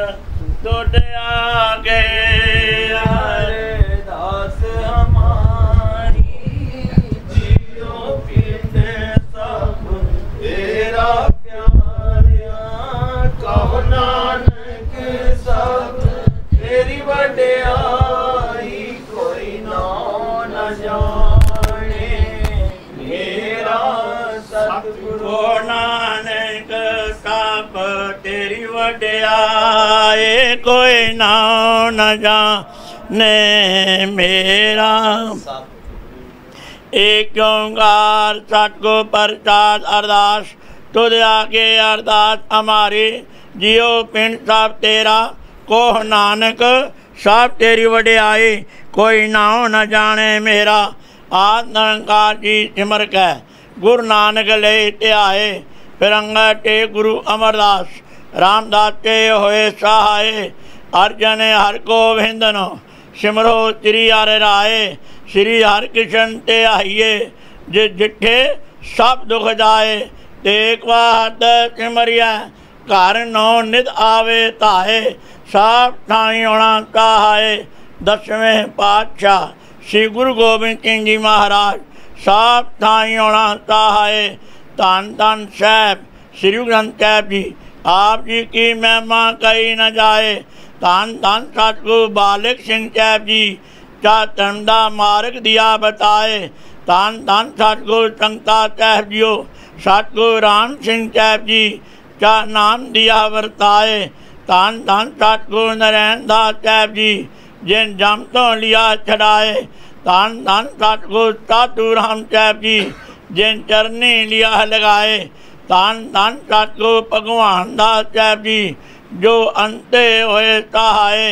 तुझ आगे अरदास हमारी जियो पिंड सब तेरा प्यारा कहो नानक सब तेरी वड्याई कोई नाम न जाने मेरा सतगुरु नानक सब तेरी वड्याई कोई नाम न जाने मेरा एक ओंकार सतगुर प्रसाद अरदास तुझ आगे अरदास हमारी जियो पिंड सब तेरा कोह नानक सब तेरी वड्याई कोई नाम न जाने मेरा आद निरंकार जी सिमर कै गुरु नानक ले ध्याए फिरंगा टे गुरु अमरदास रामदास के होए सहाय अर्जन हर गोविंदन सिमरो श्री हर राय श्री हर कृष्ण ते आइए जिस जिठे सब दुख जाए एक बात सिमरिया घर नौ निध आवे ताए सब ठाई होना ताहाए दसवें पातशाह श्री गुरु गोबिंद सिंह जी महाराज सब ठाई होना ताहाए धन धन साहब श्री गुरु ग्रंथ साहब जी आप जी की महिमा कही न जाए धन धन सतगुरु बालक सिंह साहब जी चा धर्मदा मार्ग दिया बताए धन धन सतगुरु संगता साहब जियो सतगुरु राम सिंह साहब जी चा नाम दिया वर्ताए धन धन सतगुरु नारायण दास साहब जी जिन जम तो लिया छड़ाए धन धन सतगुरु साधु राम साहब जी जिन चरनी लिया लगाए धन धन सतगुरु भगवान दास साहब जी जो अंते होए सहाय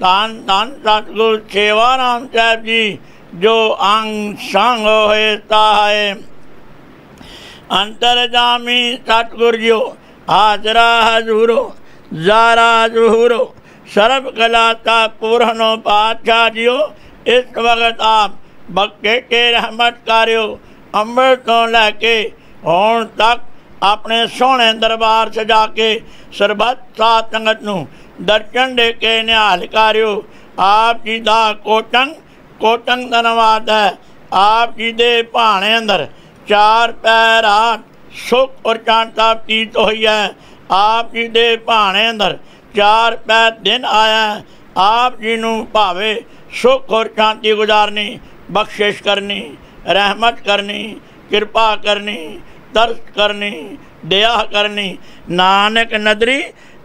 धन धन सतगुरु सेवाराम साहब जी जो अंग संग होए सहाय अंतरजामी सतगुरु जियो हाजरा हजूरो जारा जुहूरो सर्व कला का पूर्णो पातशाह जियो इस वक्त आप बक्के के रहमत कार्यो अमृत तो लैके होण तक अपने सोहने दरबार सजा के सरबत सात संगत नूं दर्शन दे के निहाल कार्यो आप जी दा कोटंग धन्यवाद है। आप जी दे भाने अंदर चार पैर रात सुख और शांता प्रीत हुई है। आप जी दे भाने अंदर चार पैर दिन आया है। आप जी नूं भावे सुख और शांति गुजारनी बख्शिश करनी रहमत करनी कृपा करनी तरस करनी दया करनी नानक नदरी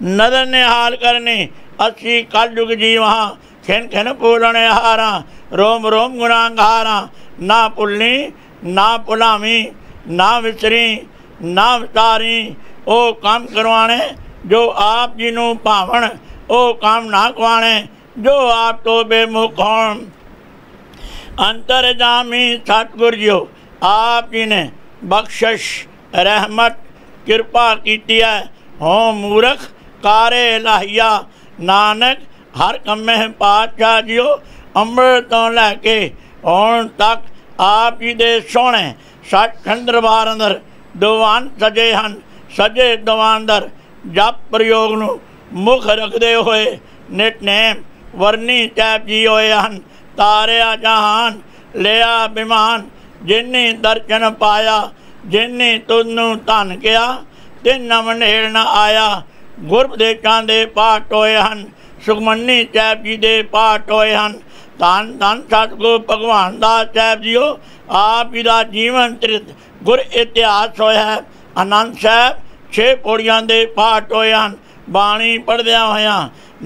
नदर निहाल करनी असी कल युग जी वहाँ खिन खिन पूरने हारा रोम रोम गुनांगारा ना भुलनी ना भुलावी ना विसरी ना विसारी ओ काम करवाने जो आप जी नूं भावण ओ काम ना खवाने जो आप तो बेमुख होण। अंतरजामी सतगुरु जियो आप जी ने बख्शिश रहमत कृपा की है। हो मूर्ख कारे लाहिया नानक हर कमे पातशाह जियो अमृत तो लैके हुण तक आप जी दे सोहणे सचखंड दरबार अंदर दीवान सजे हन। सजे दीवानदर जप प्रयोग नूं मुख रखदे होए नितनेम वरनी साहब जी होए हन। तारिया जहान लिया विमान जिन्नी दर्शन पाया जिन्नी तुझनूं धन किया ते नवनेड़ न आया। गुरबदेशां दे पाठ होए हन। सुखमनी साहब जी दे पाठ होए हन। धन धन सतगुरु भगवान दास साहब जियो आप जी का जीवन चरित गुर इतिहास होया है। आनंद साहब 6 पौड़ियां दे पाठ होए हन। बाणी पढ़द्या होया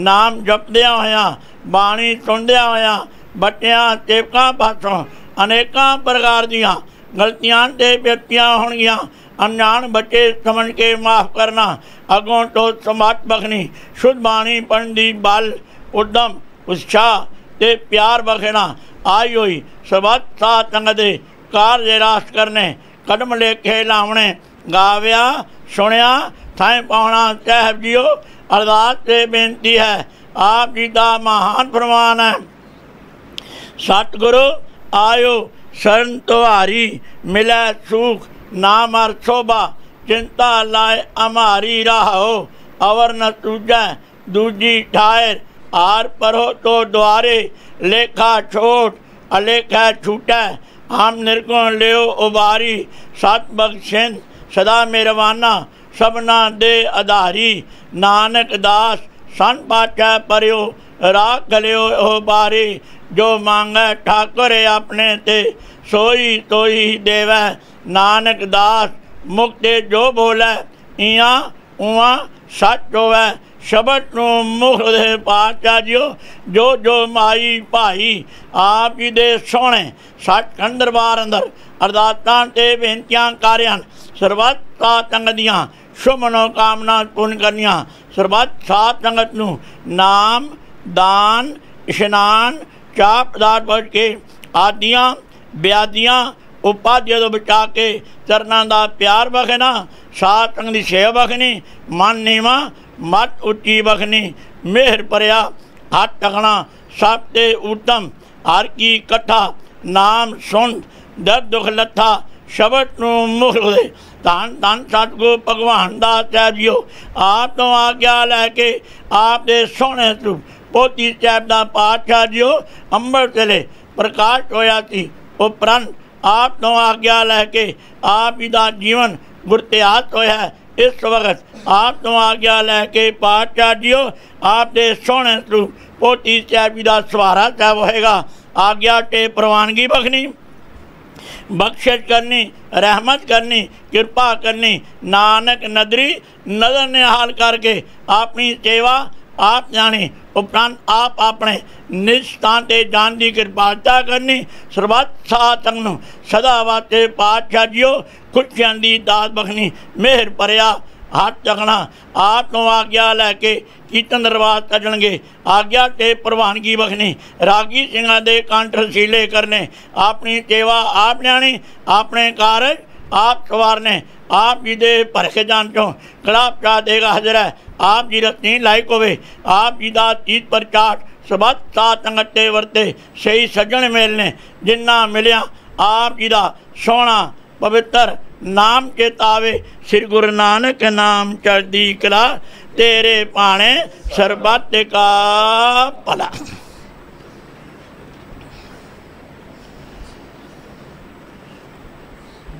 नाम जपद्या होया बाणी सुनद्या होया बच्चियां सेवकां पासों अनेकां प्रकार दियां गलतियां ते बेटियां होणगियां। अनजान बच्चे समझ के माफ़ करना अगों तो समर्थ बखनी शुद्ध बाणी पढ़न दी बल उद्यम उत्साह ते प्यार बखना आई हुई सबत साथ संगत दे कार्य रास करने कदम लेखे लावने गाव्या सुनिया थाएं पाउणा साहब जियो अरदास से बेनती है। आप जी का महान फरमान है। सतगुरु आयो शरण तुहारी मिलै सुख नाम अर शोभा चिंता लाए हमारी राहो अवर न सूझै दूजी ठायर आर परो तो द्वारे लेखा छोट अलेखा छूटै हम निर्गुण लियो उबारी सत बख्शिन सदा मेरवाना सबना दे आधारी नानक दास सन पाचा परियो राख लियो ओ बारी जो मांगै ठाकुर अपने ते सोई तोई देवै नानक दास मुक्ते जो बोलै इयां उआं सच होवै शबद नूं मुख दे पातशाह जियो जो जो माई भाई आप जी दे सोहणे सचखंड दरबार अंदर अरदासां ते बेनतियां कर हन सरबत साध संगत दियां शुभ मनोकामना पूर्ण करनियां सरबत साध संगत नूं नाम दान इशनान चाह पदार्थ बच के आदियां ब्यादियां उपाधियां तो बचा के चरनां दा प्यार बखना साध संगत दी सेवा बखनी मन नीवा मत उच्ची बखनी मेहर भरिया हथ टकना सब ते उत्तम हर की कट्ठा नाम सुन दर्द दुख लथा शबद नूं मुख दे धन धन सतगुरु भगवान दास साहब जीओ आप तो आग्या लैके आप दे सोहणे रूप पोती साहब दा पातशाह जीओ अंबल चले प्रकाश होया सी उपरंत आप तो आग्या लैके आप जी दा जीवन गुरत्यात होया इस वक्त आप तो आग्या लैके पातशाह जीओ आप दे सोहणे रूप पोती साहब जी दा सवारा साहब होएगा आग्या ते प्रवानगी बखनी बख्शिश करनी रहमत करनी कृपा करनी नानक नदरी नजर निहाल करके अपनी सेवा आप जाने उपरांत आप अपने निज स्थान ते जान की कृपालता करनी सरबत साध संगत नूं सदा वास्ते पातशाह जीओ खुशियां दी दात बखनी मेहर भरिया हथ चकना आप तो आग्या लैके कीर्तन दरबार सजणगे आग्या ते प्रवानगी बखनी रागी सिंघां दे कंठ रसीले करने अपनी सेवा आप ल्याणी अपने कारज आप सवारने आप जी दे भरखे जान चों कड़ा चाह देगा हाजर है आप जी रत्नी लायक होवे आप जी दा चीत प्रचार सबत साध संगत ते वरते सही सज्जण मिलने जिन्ना मिलिया आप जी दा सोहना पवित्र नाम चेतावे श्री गुरु नानक नाम चढ़दी कला तेरे पाने सरबत का भला।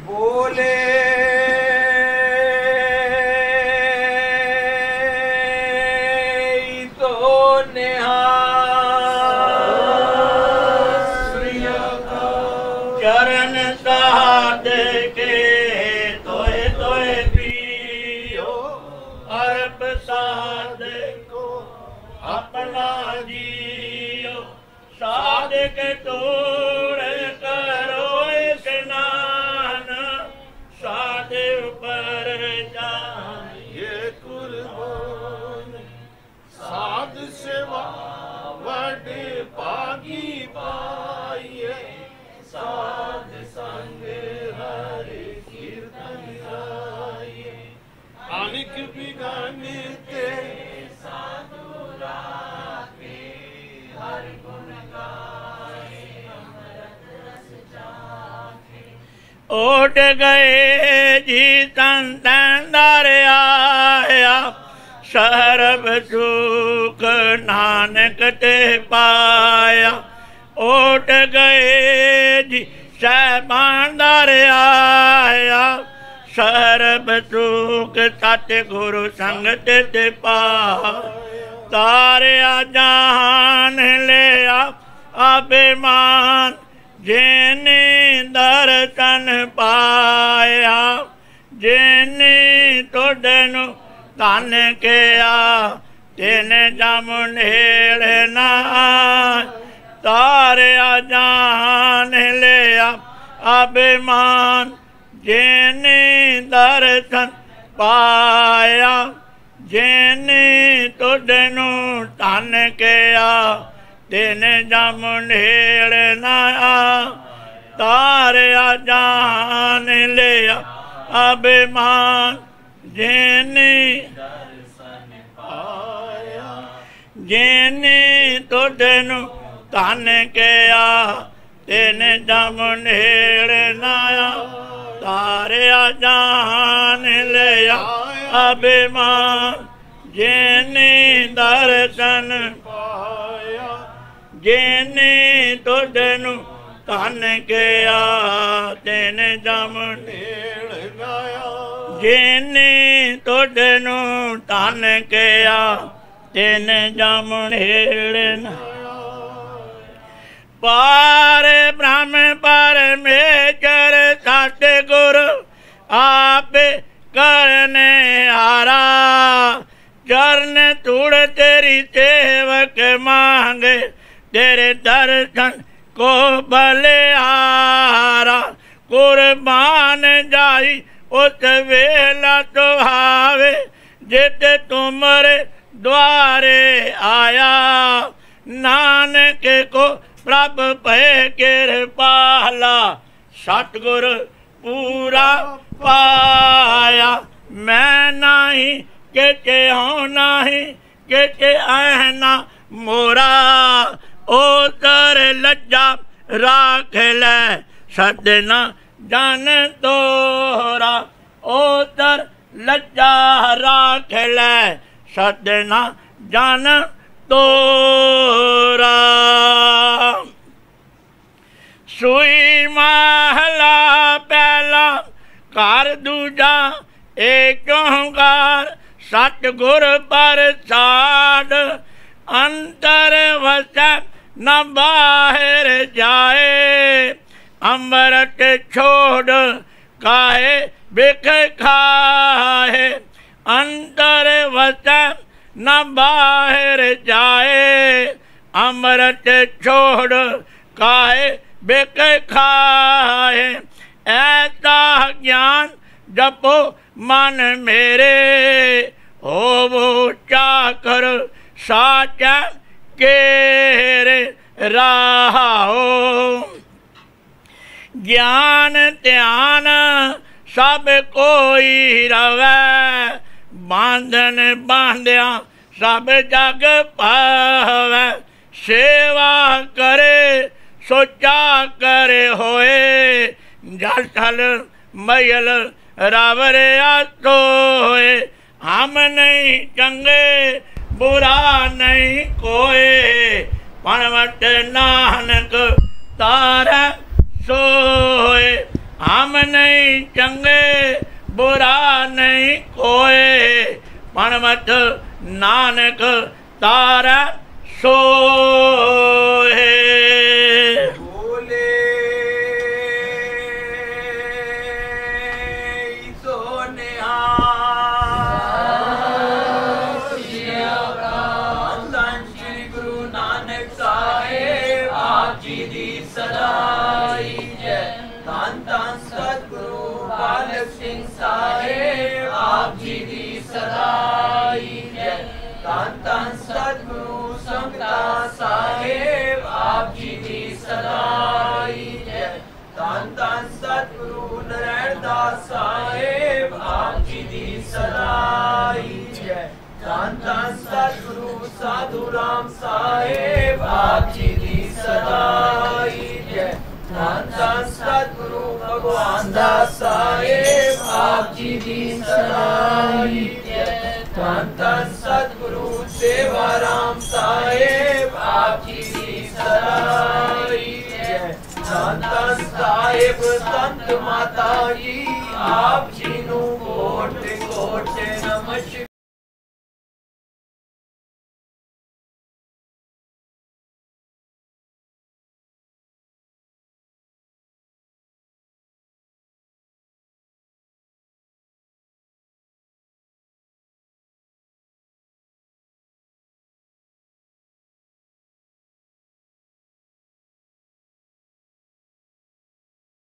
बोले तो चरण साध के तोए तोए पियो अरब साध को अपना जियो साध के तोड़ करो स्नान साध पर जाए कुर्बान साध सेवा वड पागी पाइए साध संग हर कीर्तन गाइए अनिक बिगन के साधु राखे हर गुण गाए अमृत रस चाखे। ओट गए जी संतन दर आया सरब सुख नानक ते पाया ओट गए जी सहबान दर आया सरब सुख सत गुरु संगत ते पा तारिया जान लिया अभिमान जिने दर्शन पाया जिने तुडनु धन किया तिन जम नेड़ना तारिया जान लिया अभिमान जिने दर्शन पाया जिने तुडनु धन किया तिन जम नेड़ना तारिया जान लिया अभिमान जिने पाया जिने तुडनु धन किया तिन जम नेड़ना तारिया जान लिया अभिमान जिने दर्शन पाया जिने तुझनु धन किया तिन जम ढेड़ गाया जिने तुझनु धन किया तिन जम ढेड़ पार ब्रह्म परमेश्वर सतगुर आप करने हारा चरण तूड़ तेरी सेवक मांगे तेरे दर्शन को बलिहारा कुर्बान जाई उस वेला तो हावे जित तुमरे द्वारे आया नानक को प्रभ पे कृपाला सतगुर पूरा पाया मैं नहीं के हो नहीं के आहना मोरा ओ तर लज्जा राख ले सदना जान तोरा ओ तर लज्जा राख ले सदना जान तोरा सुई महला पहला कर दूजा एक ओंकार सतगुर प्रसाद अंतर वसै न बाहर जाए अमृत छोड़ काहे बिख खाए अंतर वसै न बाहर जाए अमृत छोड़ काहे बिक खाए ऐसा ज्ञान जपो मन मेरे हो वो चाकर साचा केरे राहो ज्ञान ध्यान सब कोई रवै बांधन बांध्या सब जग पावै सेवा करे सोचा करे होए जल थल मयल रावरे आतोए हम नहीं चंगे बुरा नहीं कोए पणवट नानक तारा सोए हम नहीं चंगे बुरा नहीं कोए पणवट नानक तारा सोए साधु राम साहेब आप जी दी सदाई जय। धन धन सतगुरु भगवान दास साहेब आप जी दी सदाई जय। धन धन सतगुरु सेवा राम साहेब आप जी दी सदाई जय। धन धन साहेब संत माता जी आप जी नू कोट कोट नमस्कार।